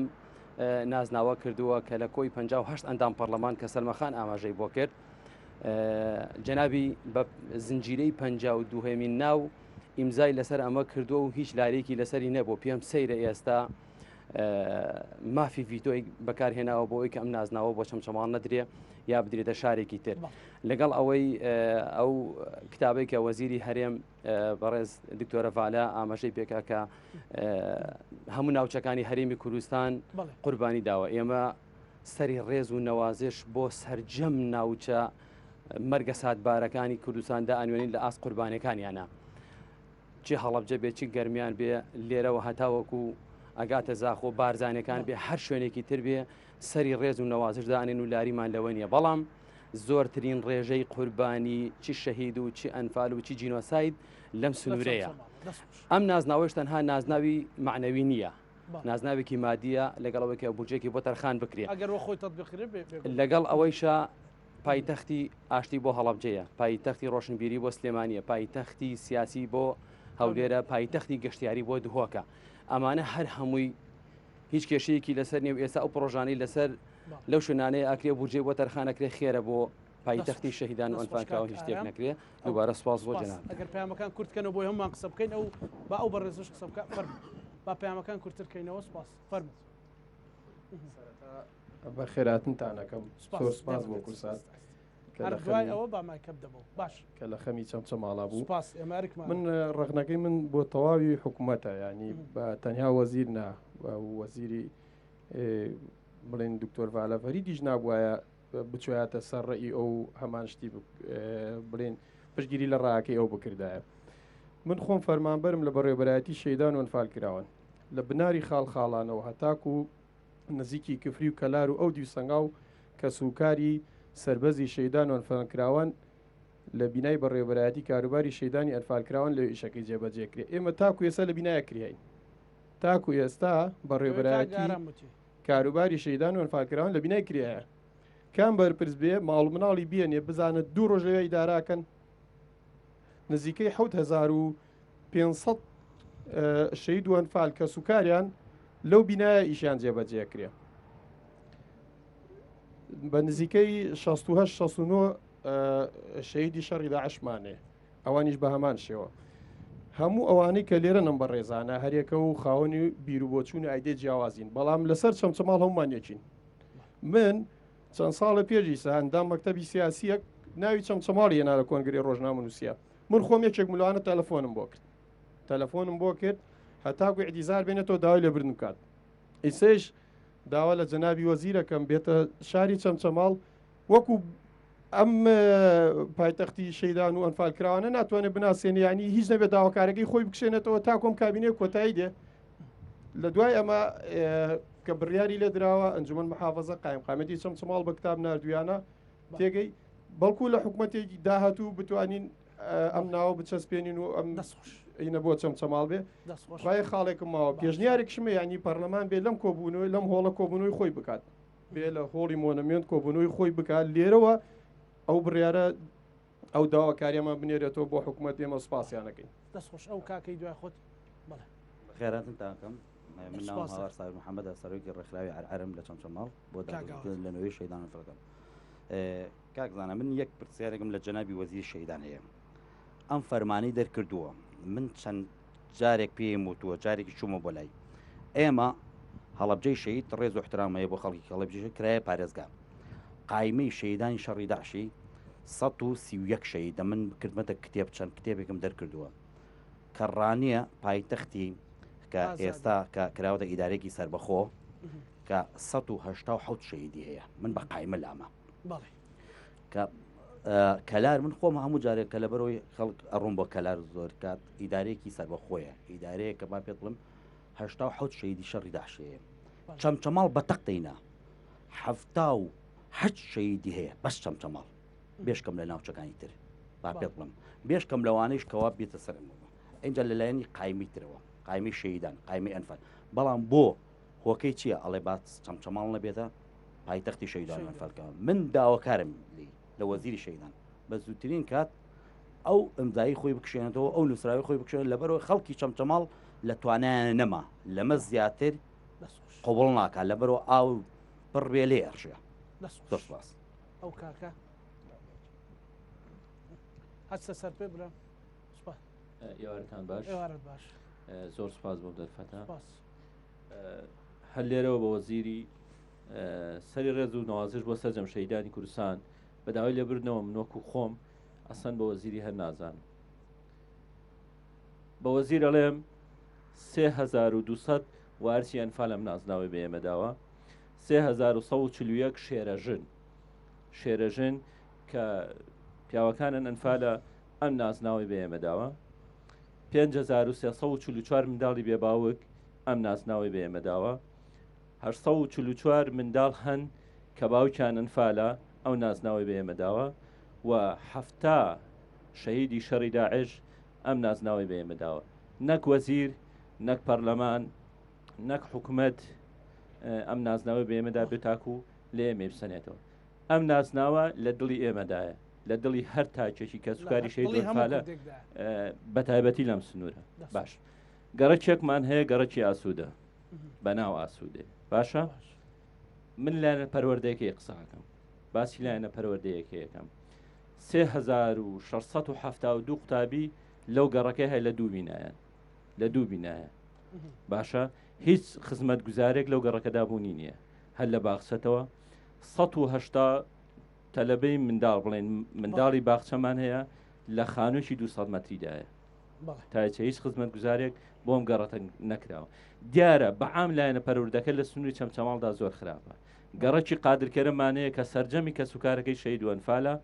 نازناوە کردووە کە لە کۆی 58 ئەندام پەرلەمان کە سەلمەخان ئاماژەی بۆ کرد جەنابی بە زنجیرەی 52هەمین ناو ئیمزای لەسەر ئەمە کردووە و هیچ لارێکی لەسەری نەبوو پێم سەیرە ئێستا مافی ڤیتۆی بەکارهێناوە بۆ ئەوی کە ئەم نازناوە بۆ چەمچەمان نەدرێ یا بدرێتە شارێکی تر لەگەڵ ئەوەی ئەو کتابێک کە وەزیری هەرێم بەڕێز دکتۆرە ڤالا ئاماژەی پێکا کە هەموو ناوچەکانی هەرێمی کوردستان قوربانی داوە ئێمە سەری ڕێز و نەوازش بۆ سەرجەم ناوچە مەرگە ساتبارەکانی کوردستاندا ئەنوێنین لە ئاست قوربانەکانیانە چی هەڵەبجە بێ چی گەرمیان بێ لێرەوە هەتاوەکو ئەگاتە زاخۆ بارزانەکان بێ هەر شوێنێکی تر بێ سەری ڕێز و نەوازشدانێن و لاریمان لەوە نیە بەڵام زۆرترین ڕێژەی قوربانی چی شەهید و چی ئەنفال و چی جینۆساید لەم سنوورەیە ئەم نازناوەش تەنها نازناوی معنەوی نییە نازناوێکی مادیە لەگەڵەوەی بودجێکی بۆ تەرخان بکرێت لەگەڵ ئەوەیشە پایتەختی ئاشتی بۆ هەڵەبجەیە پایتەختی ڕۆشنبیری بۆ سلێمانیە پایتەختی سیاسی بۆ هەولێرە پایتەختی گەشتیاری بۆ دهۆکە ئەمانە هەر هەمووی هیچ کێشەیەکی لەسەر نێو ئێستا ئەو پرۆژانەی لەسەر لەو شوێنانەیە ئاکرێ بودجێ بۆ تەرخانەکرێ خێرە بۆ پایتەختی شەهیدان و ئەنفالکراوە هیچ شتێک نەکرێ دووبارە سوپاس بۆ جەناب ئەگەر پەیامەکان کورتکەنەوە بۆی هەمومان قسە بکەین ئەو با ئەو بەڕێزش قسە بکە فەرموو با پەیامەکان کورتترکەینەوە سوپاس فەرموو بە خێراتنتانەکەم زۆر سوپاس بۆ کورسات دوای ئەوە با مایکە بدەمەوە باش کە لە خەمی چەمچەماڵا بوو سوپاس ئێمارێکمان من ڕەخنەکەی من بۆ تەواوی حکوومەتە ینی بە تەنیا وەزیر نا وەزیری بڵێن دکتۆر ڤالەڤەری دیژ نابووایە بچوایەتە سەرڕێی ئەو هەمان شتی بڵێن پشگیری لە ڕاکەی ئەو بکردایە من خۆم فەرمانبەرم لە بەڕێوەبەرایەتی شەیدان و ئەنفالکراون لە بناری خاڵخاڵانەوە هەتاکو و نزیکی کفری و کەلار و ئەو دیوسەنگاو کە سوکاری سربەزی شەیدان و ئەنفالکراون لە بینای بەڕێوەبەرایەتی کاروباری شەیدانی ئەنفالکراون لە ئیشەکەی جێبەجێکرێ ئێمە تاکو ئێستا لە بینایە کریین تاکو ئێستا بەڕێوەبەرایەتی کاروباری شەیدان و ئەنفالکراون لە بینای کرایە کام بەرپرس بێ ماڵ مناڵی بێنێ بزانێت دوو ڕۆژەوەی ئیداراکەن نزیکەی 1500 شەهید و ئەنفال کە سوکاریان لەو بینایە ئیشیان جێبەجێکرێ بە نزیکەی 16 شەهیدی شەڕی داعشمانێ ئەوانیش بە هەمان شێوە هەموو ئەوانەی کە لێرە نم بە ڕێزانە هەرێکە و خاوەنی بیرروبۆچوونی ئایدێ جیاوازین بەڵام لەسەر چەمچەماڵ هەمومانێکین من چەند ساڵە پێشی سەهاندام مەکتەبی سیاسیەک ناوی چەمچەماڵی هێنا لە کۆنگری ڕۆژنامە نووسە من خۆم یەکێک ملوانە تەلەفۆنم بۆ کرد تەلەفۆنم بۆ کرد هەتاکو ئیعتیزار بێنێتەوە داوای لێبردن بکات ئیسێش داوا لە جەنابی وەزیرەکەم بێتە شاری چەمچەماڵ وەکو ئەم پایتەختی شەیدان و ئەنفالکراوانە ناتوانێت بناسێنی ینی هیچ نەبێت داواکارەکەی خۆی بکشێنێتەوە تا کۆم کابینێ کۆتایی دێ لە دوای ئەمە کە بڕیاری لێ درراوە ئەنجومەن محافظە قایمقامەتی چەمچەماڵ بە کتاب نردویانە تێگەی بەڵکو لە حکوومەتێکی داهاتوو بتوانین ئەم ناوە بچەسپێنین و ئەم ئینە بۆ چەمچەماڵ بێ ڕای خاڵێکم ماوە پێشنیارێکشمە ینی پەرلەمان بێ لەم کۆبوونەوەی لەم هۆڵە کۆبوونەوەی خۆی بکات بێ لە هۆڵی مۆنەمێنت کۆبوونەوەی خۆی بکات لێرەوە ئەو بڕیارە ئەو داواکاریەمان بنێرێتەوە بۆ حکوومەت ئێمە سوپاسیانەکەین دەستخۆش ئەو کاکەی دوای خۆت خێراتن تاکەم من ناوم هاوار ساوی محەممەد سەرۆکی ڕێکخراوی عرم لە چەمچەماڵ بۆ لەنەوەی شەیدان فەکەم کاکزانە من یەک پرسیارێکم لە جەنابی وەزیری شەیدان هەیە ئەم فەرمانەی دەرکردووە من چەند جارێک پێم وتووە جارێکی چوومە بۆ لای ئێمە هەڵەبجەی شەید ڕێز و احترامەیە بۆ خەڵکی هەڵەبجێ کرایە پارێزگا قایمەی شەیدانی شەڕی داعشی 131 شەیدە من کردمەتە کتێب چەند کتێبێکم دەرکردووە کە ڕانیە پایتەختی کە ئێستا کە کراوەتە ئیدارێکی سربەخۆ کە 180 شەیدی هەیە من بە قایمە لامە کە کەلار من خۆم هەموو جارێک کە لەبەرەوەی خەڵک ئەڕۆم بۆ کەلار زۆر کات ئیدارێکی سربەخۆیە ئیدارەیە کە با پێت بڵم 80 شەیدی شەڕی داعشەیە چەمچەماڵ بە تەقتەینا 78 شەیدی هەیە بەس چەمچەماڵ بێشکەم لە ناوچەکانی تر با پێت بڵم بێشکەم لەوانەیش کەوا بێتە سەرمەوە اینجا لەلایەنی قایمی ترەوە قایمی شەیدان قایمی ئەنفال بەڵام بۆ هۆکەی چییە ئەڵێ بات چەمچەماڵ نەبێتە پایتەختی شەیدان ئەنفالکەوە من داواکارم لە وەزیری شەیدان بە زووترین کات ئەو ئەمزایی خۆی بکشێنێتەوە ئەو نووسراوی خۆی بکشێن لەبەرەوەی خەڵکی چەمچەماڵ لە توانایانە نەما لەمە زیاتر قوبڵ ناکات لەبەرەوە ئاو پڕ بێ لێ ئەرشە دەسپاس ئەو کاکە هەستە سەر پێ برە ئێوارتان باش باش زۆر سپاس بۆ دەرفەتە هەر لێرەوە بە وەزیری سەری ڕێز و نوازش بۆ سەرجەم شەیدانی کوردستان بە داوای لێبرنەوە منۆک و خۆم ئەسەن بە وەزیری هەر نازانم بە وەزیر ئەڵێم 3200 وارسی ئەنفالم نازناوی بە ئێمە داوە 3141 شێرەژن کە پیاوەکانن ئەنفالە ئەم نازناوی بە ئێمە داوە 5344 منداڵی بێباوک ئەم نازناوی بە ئێمە داوە 844 منداڵ هەن کە باوکیان ئەنفالە ئەو نازناوی بە ئێمە داوە و هەفتا شەهیدی شەڕی داعش ئەم نازناوی بە ئێمە داوە نەک وەزیر نەک پەرلەمان نەک حکوومەت ئەم نازناوی بە ئێمەدا بێت تاکو لێ ئێمە بسەنێتەوە ئەم نازناوە لە دڵی ئێمەدایە لە دڵی هەر تاکێکی کە سوکاری شەیدی ئەنفالە بە تایبەتی لەم سنوورە باش گەڕەکێکمان هەیە گەڕەکی ئاسوودە بەناو ئاسوودێ باشە من لایەنە پەروەردەیەکی قساکەم باسی لایەنە پەروەردەیەکی یەکەم 3672 قوتابی لەو گەڕەکەی هەیە لە دوو بینایە باشە هیچ خزمەت گوزارێک لەو گەڕەکەدا بوونی نییە هەر لە باخچەتەوە 180 تەلەبەی منداڵ بڵێن منداڵی باخچەمان هەیە لە خانوویی 200 مەتریدایە تاچە هیچ خزمەت گوزارێک بۆم گەڕەتە نەکراوە دیارە بەعام لایەنە پەروەردەکە لە سنووری چەمچەماڵدا زۆر خراپە گەڕەکی قادرکەرەمانەیە کە سەرجەمی کە سوکارەکەی شەید و ئەنفالە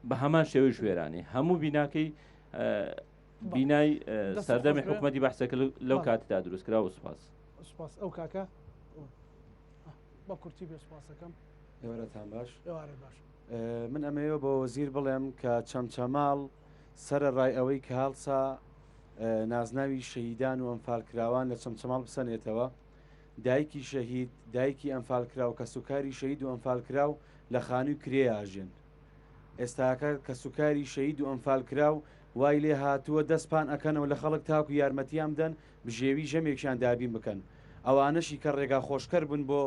بە هەمان شێوەی ژوێرانی هەموو بیناکەی بینای سەردەمی حکوومەتی بەحسەکە لەو کاتدا دروست کرا و سوپاس ئەو کاکە بە کورتی بێ سوپاسەکەم ئێوارەتان باش باش من ئەمەوە بە وەزیر بڵێم کە چەمچەماڵ سرە ڕای ئەوەی کە هاڵسا نازناوی شەهیدان و ئەنفالکراوان لە چەمچەماڵ بسەنێتەوە دایکی شەهید دایکی ئەنفالکراو کە سوکاری شەهید و ئەنفالکراو لە خانووی کرێ ئاژێن ئێستاکە کە سوکاری شەهید و ئەنفالکراو وای لێ هاتووە دەستپان ئەکەنەوە لە خەڵک تاکو یارمەتیان بدەن بژێوی ژەمێکیان دابین بکەن ئەوانەشی کە ڕێگا خۆشکەر بوون بۆ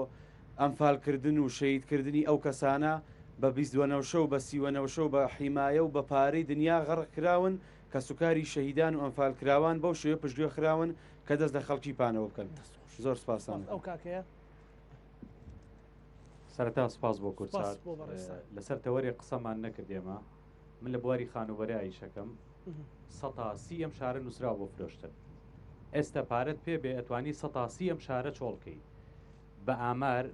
ئەنفالکردن و شەهیدکردنی ئەو کەسانە بە 22 و بە 39 بە حیمایە و بە پارەی دنیا غەڕق کراون کە سوکاری شەهیدان و ئەنفالکراوان بەو شێوە پشتگوێ خراون کە دەست لە خەڵکی پانەوە بکەن زۆر سپاسان ئەو کاکەیە سەرەتا سپاس بۆ کورسات لەسەر تەوەری قسەمان نەکردێمە من لە بواری خانوبەری ئایشەکەم 130 ئەم شارە نووسرا بۆ فرۆشتن ئێستا پارەت پێ بێ ئەتوانی 130 ئەم شارە چۆڵکەی بە ئامار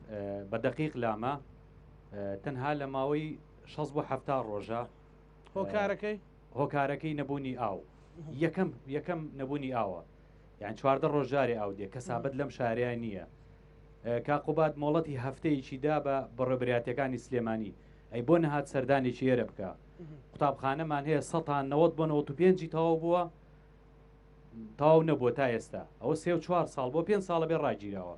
بە دەقیق لامە تەنها لە ماوەی 6 بۆ 7 ڕۆژە هۆکارەکەی نەبوونی ئاو یەکەم نەبوونی ئاوە یان چواردە ڕۆژارێ ئاو دێ کەسابەت لەم شاریان نییە کاقوبات مۆڵەتی هەفتەیەکی دا بە بەڕێبراتەکانی سلێمانی ئەی بۆ نەهات سەردانێکی ئێرە بکە قوتابخانەمان هەیە 190 بۆ 95 تەواو بووە تاو نەبووە تا ئێستا ئەوە 3-4 ساڵ بۆ 5 ساڵە بێ ڕاگیراوە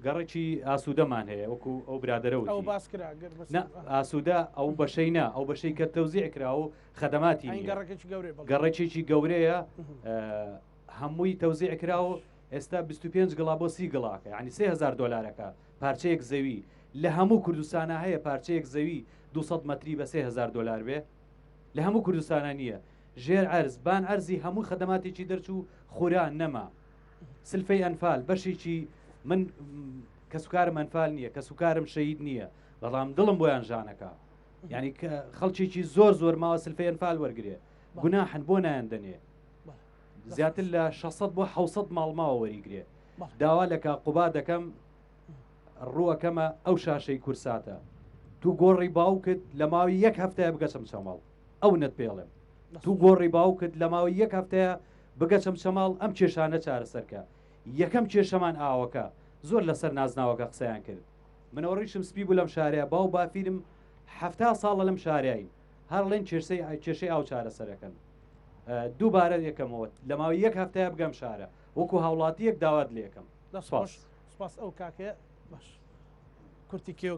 گەڕێکی ئاسوودەمان هەیە وەکو ئەو برادەرەوت ئاسوودە ئەو بەشەی نا ئەو بەشەی کە تەوزیع کرا و خەدەماتی گەڕێکێکی گەورەیە هەمووی تەوزیع کرا و ئێستا 25 گڵا بۆ 30 گڵاکە ینی 3000 دلارەکە پارچەیەک زەوی لە هەموو کوردستانە هەیە پارچەیەک زەوی 200 متری بە 3000 دلار بێ لە هەموو کوردستانە نییە ژێر ئەرز بان ئەرزی هەموو خەدەماتێکی دەرچوو خوران نەما سلفەی ئەنفال بەشێکی من کەسوکارم ئەنفال نییە کەسوکارم شەهید نییە بەڵام دڵم بۆیان ژانەکە ینی خەڵکێکی زۆر ماوە سلفەی ئەنفال وەرگێ گوناحن بۆ نایان دەنێ زیاتر لە 600 بۆ 700 ماڵماوە وەریگرێ داوا لە کاقوبا دەکەم ڕووەکەمە ئەو شاشەی کورساتە تو گۆڕی باوکت لە ماوەی 1 هەفتەیە بگەچم چەماڵ ئەو نەت پێڵێم تو گۆڕی باوکت لە ماوەی 1 هەفتەیە بگەچم چەماڵ ئەم کێشانە چارەسەرکە یەکەم کێشەمان ئاوەکە زۆر لەسەر نازناوەکە قسەیان کرد منەوە ڕیشم سپی بوو لەم شارەیە باو بافیرم 70 ساڵە لەم شارایی هەرڵێن کێشەی ئاو چارەسەرەکەن دووبارە یەکەمەوە لە ماوەی 1 هەفتەیە بگەم شارە وەکو هاوڵاتیەک داوات لێکم سپاس ئەو کاکێ باش کورتی کێو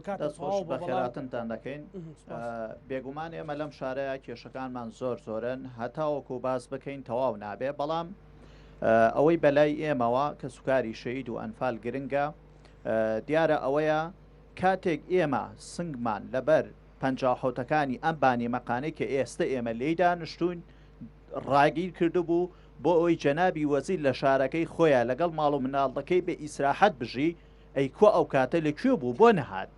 بەخێراتنتان دەکەین بێگومان ئێمە لەم شارەیە کێشەکانمان زۆرن هەتاوەکو باس بکەین تەواو نابێ بەڵام ئەوەی بەلای ئێمەوە کە سوکاری شەید و ئەنفال گرنگە دیارە ئەوەیە کاتێک ئێمە سنگمان لەبەر پەنجاحوتەکانی ئەم بانی مەقانەی کە ئێستا ئێمە لێی دانیشتوین ڕاگیر کردبوو بۆ ئەوی جەنابی وەزیر لە شارەکەی خۆیان لەگەڵ ماڵ و مناڵەکەی بە ئیسراحەت بژی ئەی کۆ ئەو کاتە لەکوێ بوو بۆ نەهات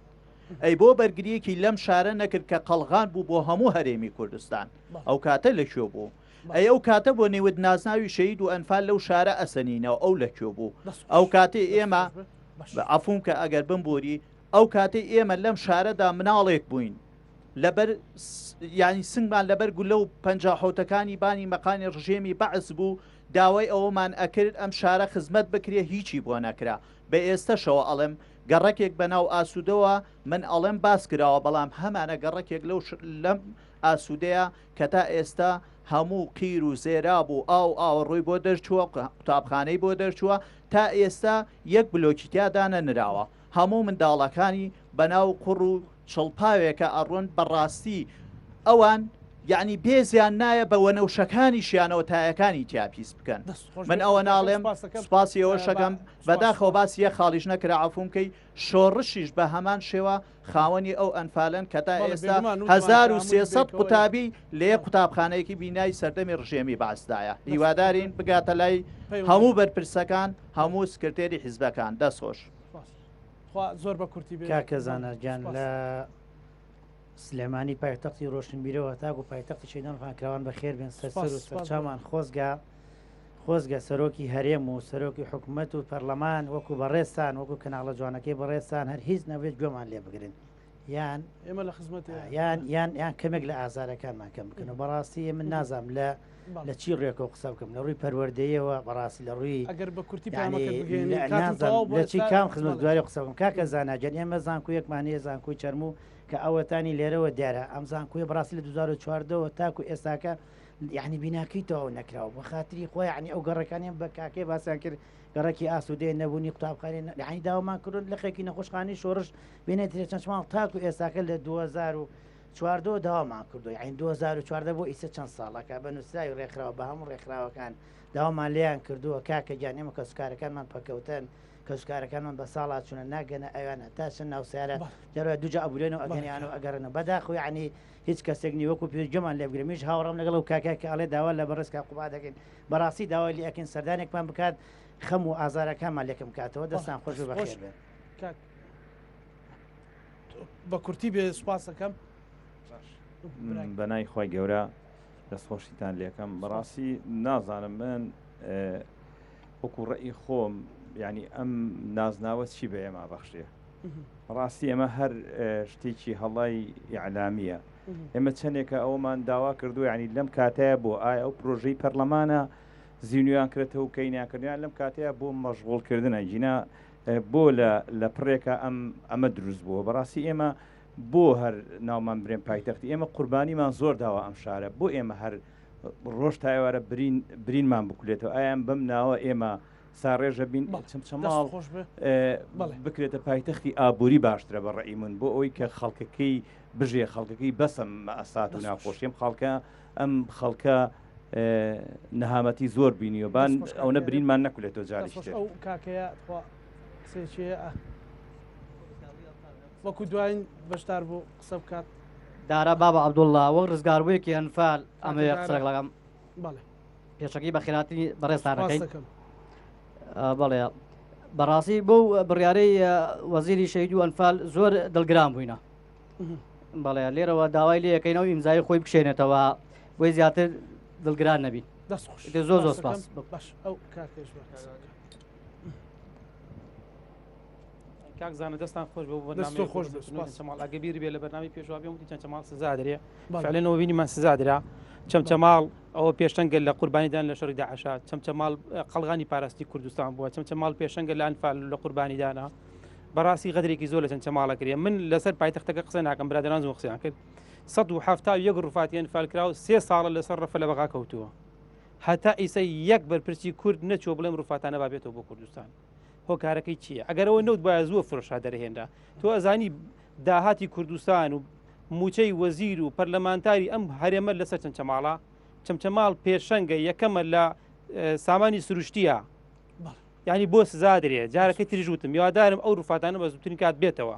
ئەی بۆ بەرگریەکی لەم شارە نەکرد کە قەڵغان بوو بۆ هەموو هەرێمی کوردستان ئەو کاتە لەکوێ بوو ئەی ئەو کاتە بۆ نێود نازناوی شەید و ئەنفال لەو شارە ئەسەنینەوە ئەو لەکوێ بوو ئەو کاتێ ئێمە عەفوم کە ئەگەر بمبووری ئەو کاتێ ئێمە لەم شارەدا مناڵێک بووین لەبەر ینی سنگمان لەبەر گولە و پەنجاحوتەکانی بانی مەقانی ڕژێمی بەعس بوو داوای ئەوەمان ئەکرد ئەم شارە خزمەت بکرێ هیچی بۆ نەکرا بە ئێستەشەوە ئەڵێم گەڕەکێک بەناو ئاسوودەوە من ئەڵێم باس کراوە بەڵام هەمانە گەڕەکێک لەم ئاسوودەیە کە تا ئێستا هەموو قیر و زێرا بوو ئاو ڕووی بۆ دەرچووە قوتابخانەی بۆ دەرچووە تا ئێستا یەک بلۆکی تیادانە نراوە هەموو منداڵەکانی بەناو قوڕ و چڵپاوێکە ئەڕۆن بەڕاستی ئەوان یعنی بێزیان نایە بە وەنەوشەکانی شیانەوە تایەکانی تیاپیس بکەن من ئەوە ناڵێم سپاسی ئەوە شەکەم بەداخەوە باسی یە خاڵیش نەکرا عەفومکەی شۆڕشیش بە هەمان شێوە خاوەنی ئەو ئەنفالن کە تا ئێستا 1300 قوتابی لێ قوتابخانەیەکی بینایی سەردەمی ڕژێمی باسدایە هیوادارین بگاتە لای هەموو بەرپرسەکان هەموو سکرتێری حیزبەکان دەستخۆش زۆر بە کورتی کاکە زانەرجان لە سلێمانی پایتەختی ڕۆشنبیرەوە تاکو پایتەختی شەیدان فانکراوان بەخێر بێن سەرسەر و سەرچامان خۆزگە سەرۆکی هەرێم و سەرۆکی حکوومەت و پەرلەمان وەکو بەڕێستان وەکو کەناڵە جوانەکەی بەڕێستان هەر هیچ نەبێت گوێمان لێ بگرن یان ئێمە لە خزمەت یان کەمێک لە ئازارەکانمان کەم بکەن و بەڕاستی من نازام لە چی ڕێکەوە قسە بکەم لە ڕووی پەروەردەیەوە بەڕاستی لە ڕووی ئەگەر بە کورتی لە چی کام خزمەت دوای قسە بکەم کاکە زاناجان ئێمە زانکویەکمانەیە زانکوی چەرموو کە ئەوەتانی لێرەوە دیارە ئەم زانکوی بەڕاستی لە 2014ەوە تاکو ئێستاکە یعنی بیناکەی تەواو نەکراوە بە خاتری خۆی عنی ئەو گەڕەکانیان بە کاکێ باسییان کرد گەڕێکی ئاسوودەیە نەبوونی قوتابخانەی عنی داوامان کردن لەخێکی نەخۆشخانی شۆڕش بینێت چەند ماڵ تاکو ئێستاکە لە 2014 داوامان کردو یعنی 2014 بۆ ئیسە چەند ساڵەکە بە نووسراوی ڕێکخراوە بە هەموو ڕێکخراوەکان داوامان لێیان کردووە کاکە گیان ئێمە کەسوکارەکانمان پەکەوتن کەسوکارەکانمان بە ساڵات چونە ناگەنە ئەویان هەتا چەند ناوسیارە جارە دوجا ئەبولێنەوە ئەگەنیانەوە ئەگەڕنە بەداخۆ یعنی هیچ کەسێک نی وەکو پێجەمان لێ بگرێمیش هاوڕام لەگەڵ و کاکە ئەڵێ داوا لە بەڕێزکا قوبا دەکەین بەڕاستی داوای لێ ئەکەین سەردانێکمان بکات خەم و ئازارەکانمان لێکم کاتەوە دەستان خۆش بەخێر بێت بە کورتی بێ سوپاسەکەم بەنای خۆی گەورە دەستخۆشیتان لێکم بەڕاستی نازانم من وەکو ڕێی خۆم ینی ئەم نازناوە چی بە ئێمە بەخشێ ڕاستی ئێمە هەر شتێکی هەڵای ئیعلامیە ئێمە چەندێکە ئەومان داوا کردو ینی لەم کاتەیە بۆ ئایا ئەو پرۆژەی پەرلەمانە زیینویان کرێتەوە و کەینیانکردیان لەم کاتەیە بۆ مەشغوڵکردنە جینا بۆ لە پڕێکە ئەمە دروست بووە بەڕاستی ئێمە بۆ هەر ناومان برێن پایتەختی ئێمە قوربانیمان زۆر داوە ئەم شارە بۆ ئێمە هەر ڕۆژ تایوارە برینمان بکولێتەوە ئایان بەم ناوە ئێمە ساڕێژە بین چەماڵ بکرێتە پایتەختی ئابووری باشترە بە ڕێی من بۆ ئەوەی کە خەڵکەکەی بژێ خەڵکەکەی بەسم ئەسات و ناخۆشیم خەڵکە ئەم خەڵکە نەهامەتی زۆر بینیوەبان ئەوە برینمان نەکولێتەوە جاریشتر ئەو کاکەیە قسێکیە وەکو دوایین بەشدار بوو قسە بکات دارا بابا عەبدوڵڵا وەک ڕزگاربوویەکی ئەنفال ئەمەیە قسەێک لەگەڵ پێشەکەی بە خێراتی بەڕێستانەکەی بەڵێ بەڕاستی بۆ بڕیارەی وەزیری شەهید و ئەنفال زۆر دڵگران بووینە بەڵێ لێرەوە داوای لێ یەکەینەوە ئیمزای خۆی بکشێنێتەوە بۆی زیاتر دڵگران نەبی زۆر زۆر سپاس کاک زانە دەستان خۆش بۆ خۆش چەماڵ ئەگەبیری بێ لە بەرنامی پێشوا بێ وتی چەند چەماڵ سزا درێ فعلێنەوە بینیمان سزا درا چەمچەماڵ ئەوە پێشەنگە لە قوربانیدان لە شەڕی داعشات چەمچەماڵ قەڵغانی پاراستی کوردستان بووە چەمچەماڵ پێشەنگە لە ئەنفال لە قوربانیدانە بەڕاستی غەدرێکی زۆر لە چەمچەماڵە کرێ من لەسەر پایتەختەکە قسە ناکەم برادران زۆر قسەیان کرد 171 ڕوفاتی ئەنفال کراوە 3 ساڵە لەسەر ڕەفە لە بەغا کەوتووە هەتا ئیسە یەک بەرپرسی کورد نەچۆ بڵێم ڕوفاتانە بابێتەوە بۆ کوردستان هۆکارەکەی چییە ئەگەرەوە نەوت باە زووە فرۆشا دەرهێندا تۆ ئەزانی داهاتی کوردستان و موچەی وەزیر و پەرلەمانتاری ئەم هەرێمە لەسەر چەمچەماڵە چەمچەماڵ پێشەنگە یەکەمە لە سامانی سروشتیە یعنی بۆ سزا درێ جارەکەی تریژوتم یوادارم ئەو ڕوفاتانە بە زووترین کات بێتەوە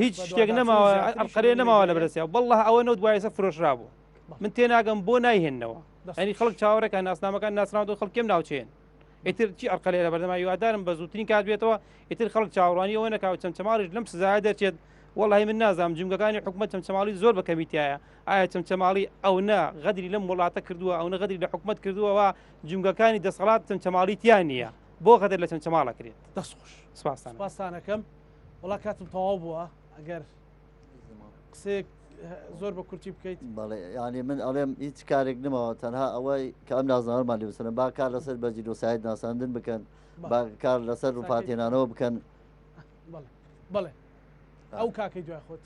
هیچ شتێک نەماوە ئەقرێ نەماوە لە بەرەسیا بەڵڵە ئەوە نەوت وایەسە فرۆشرا بوو من تێناگەم بۆ نایهێننەوە ئەنی خەڵک چاوەڕێکە ناسنامەکان ناسراوە خەڵکێم ناوچێن ئیتر چی ئەرقەلێ لە بەردەما یوادارم بە زووترین کات بێتەوە ئیتر خەڵک چاوەڕوانی ئەوە نەکاوە چەمچەماڵیش لەم سزایە دەرچێت وەڵی من نازام جنگەکانی حکومەت چەمچەماڵی زۆر بە کەمیتایە ئایا چەمچەماڵی ئەو نە غەدری لەم وڵاتە کردووە ئەو نە غەدری لە حکومەت کردووەوە جنگەکانی دەسەڵات چەمچەماڵی تیان نییە بۆ غەدر لە چەمچەماڵە کرێت دەستخۆش سپاسانەکەم وڵا کاتم تەواو بووە ئەگەر قسێک زۆر بە کورتی بکەیت بەڵێ ینی من ئەڵێم هیچ کارێک نمەوە تەنها ئەوەی کە ئەم نازانەوەمان لێ بسەن با کار لەسەر بەجیر و ساید ناساندن بکەن با کار لەسەر ڕووپاتێنانەوە بکەن بڵێ ئەو کاکەی دوای خۆت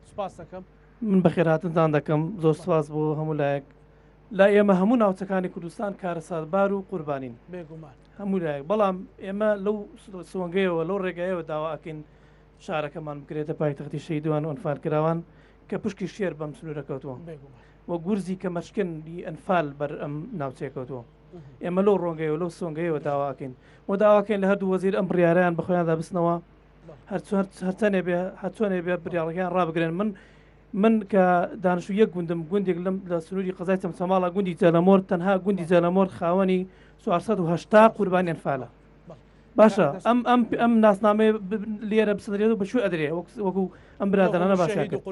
سپاس دەکەم من بە خێراتتان دەکەم زۆر سپاس بۆ هەموو لایەک لا ئێمە هەموو ناوچەکانی کوردستان کارە سازبار و قوربانین بێگومان هەموو لایەک بەڵام ئێمە لەو سۆنگەیەوە لەو ڕێگایەوە داواکەین شارەکەمان بکرێتە پایتەختی شەیدوان و ئەنفالکراوان کە پشکی شێر بەم سنوورەکەوتووە وە گورزی کە مەشکندی ئەنفال بەر ئەم ناوچەکەوتووە ئێمە لەو ڕۆنگەیەوە لەو سۆنگەیەوە داواکەین و داواکەین لە هەردوو وەزیر ئەم بڕیارەیان بەخۆیاندا بستنەوە هەرچەنێ بێ هەچۆنێ بێ بریاڵەکان ڕابگرن من کە دانیشتوو یەک گوندم گوندێک لەم لە سنووری قەزای چەمچەماڵە گوندی جەلەمۆر تەنها گوندی جەلەمۆر خاوەنی 480 قوربانی ئەنفالە باشە ئەم ناسنامەیە لێرە بسنرێت و بەشوی ئەدرێ وەکو ئەم برادرانە باشە کرد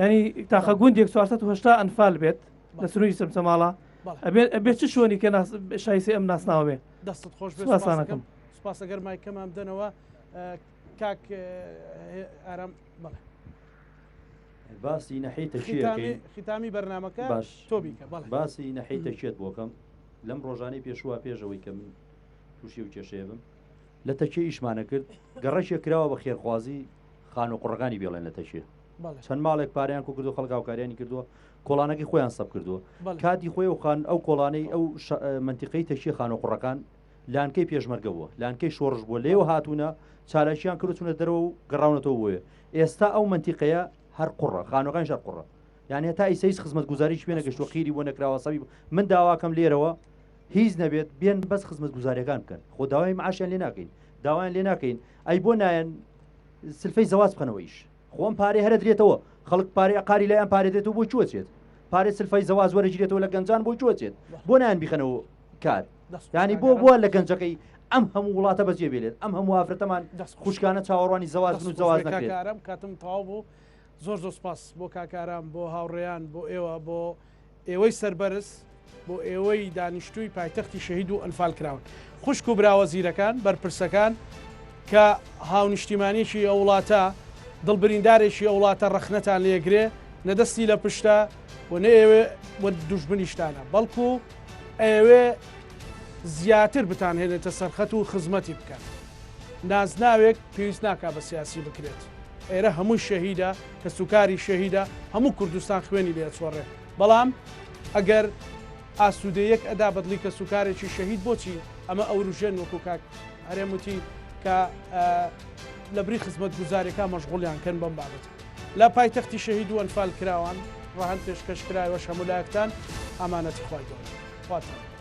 ینی تاخە گوندێک 480 ئەنفال بێت لە سنووری چەمچەماڵە ئەبێت چ شوێنی کە شایستی ئەم ناسناوە بێ دەستت خۆش بێسانەکەم سپاسە گەرمای کەمان بدەنەوە کاک ئارام بڵێ باسی نەحەی تەشیەکەی ختامی بەرنامەکە تۆ بیکە باسی نەحەی تەشێت بۆکەم لەم ڕۆژانەی پێشوە پێشەوەی کە من تووشی و کێشەیە بم لە تەچێ ئیشمانە کرد گەڕەشێک کراوە بە خێرخوازی خان و قوڕەکانی بێڵێن لە تەچێ چەند ماڵێک پاریان کو کردو خەڵگاوکاریانی کردووە کۆڵانەکەی خۆیان سەب کردووە کاتی خۆی و خان ئەو کۆڵانەی ئەو منتیقەی تەشیە خان و قوڕەکان لانکەی پێشمەرگە بووە لانکەی شۆڕژ بووە لێوە هاتوونە چالەشیان کرد چونە دەرەوە و گەڕاونەتەوە بۆیە ئێستا ئەو منتیقەیە هەر قوڕە خانەکان شەر قوڕە یعنی تا ئیسەیس خزمەت گوزاریش پێ نەگەشتوە خیری بۆ نەکراوە سەبی من داواکەم لێرەوە هیچ نەبێت بێن بەس خزمەت گوزاریەکان بکەن خۆ داوای معاشیان لێ ناکەین داوایان لێ ناکەین ئەی بۆ نایەن سلفەی زەواز بخەنەوەیش خۆم پارێ هەرە درێتەوە خەڵک پارێ قاری لایەن پارێتێتەوە بۆ چوەچێت پارێ سلفەی زەواز وەرەگیرێتەوە لە گەنجان بۆ چوەچێت بۆ نایەن بیخەنەوە کار ینی بۆ لە گەنجەکەی ئەم هەموو وڵاتە بەجێ بێت ئەم هەموو ئافرەتەمان خوشکانە چاوەڕوانی زەواز و زەواز نەکرێت کاتم تەواو بوو زۆر سپاس بۆ کاکاران بۆ هاوڕێیان بۆ ئێوە بۆ ئێوەی سەربەرز بۆ ئێوەی دانیشتووی پایتەختی شەهید و ئەنفال کراون خوشک و براوەزیرەکان بەرپرسەکان کە هاونیشتیمانێکی ئەو وڵاتە دڵبریندارێکی ئەو وڵاتە ڕەخنەتان لێگرێ نەدەستی لە پشتە و نە ئێوێ وە دوژمنیشتانە بەڵکو ئەوێ زیاتر بتانهێنێتە سەرخەت و خزمەتی بکەن نازناوێک پێویست ناکا بە سیاسی بکرێت ئێرە هەموو شەهیدە کە سوکاری شەهیدە هەموو کوردستان خوێنی لێ چۆڕێ بەڵام ئەگەر ئاسوودەیەک ئەدا بەدلی کە سوکارێکی شەهید بۆچی ئەمە ئەو ڕژێن وەکو کاک هەرێموتی کە لە بری خزمەت گوزارێکە مەشغوڵیان کەن بەم بابەت لە پایتەختی شەهید و ئەنفال کراوان ڕەهەن پێشکەش کرایەوە هەمولایەکتان ئەمانەتی خوای گەورە.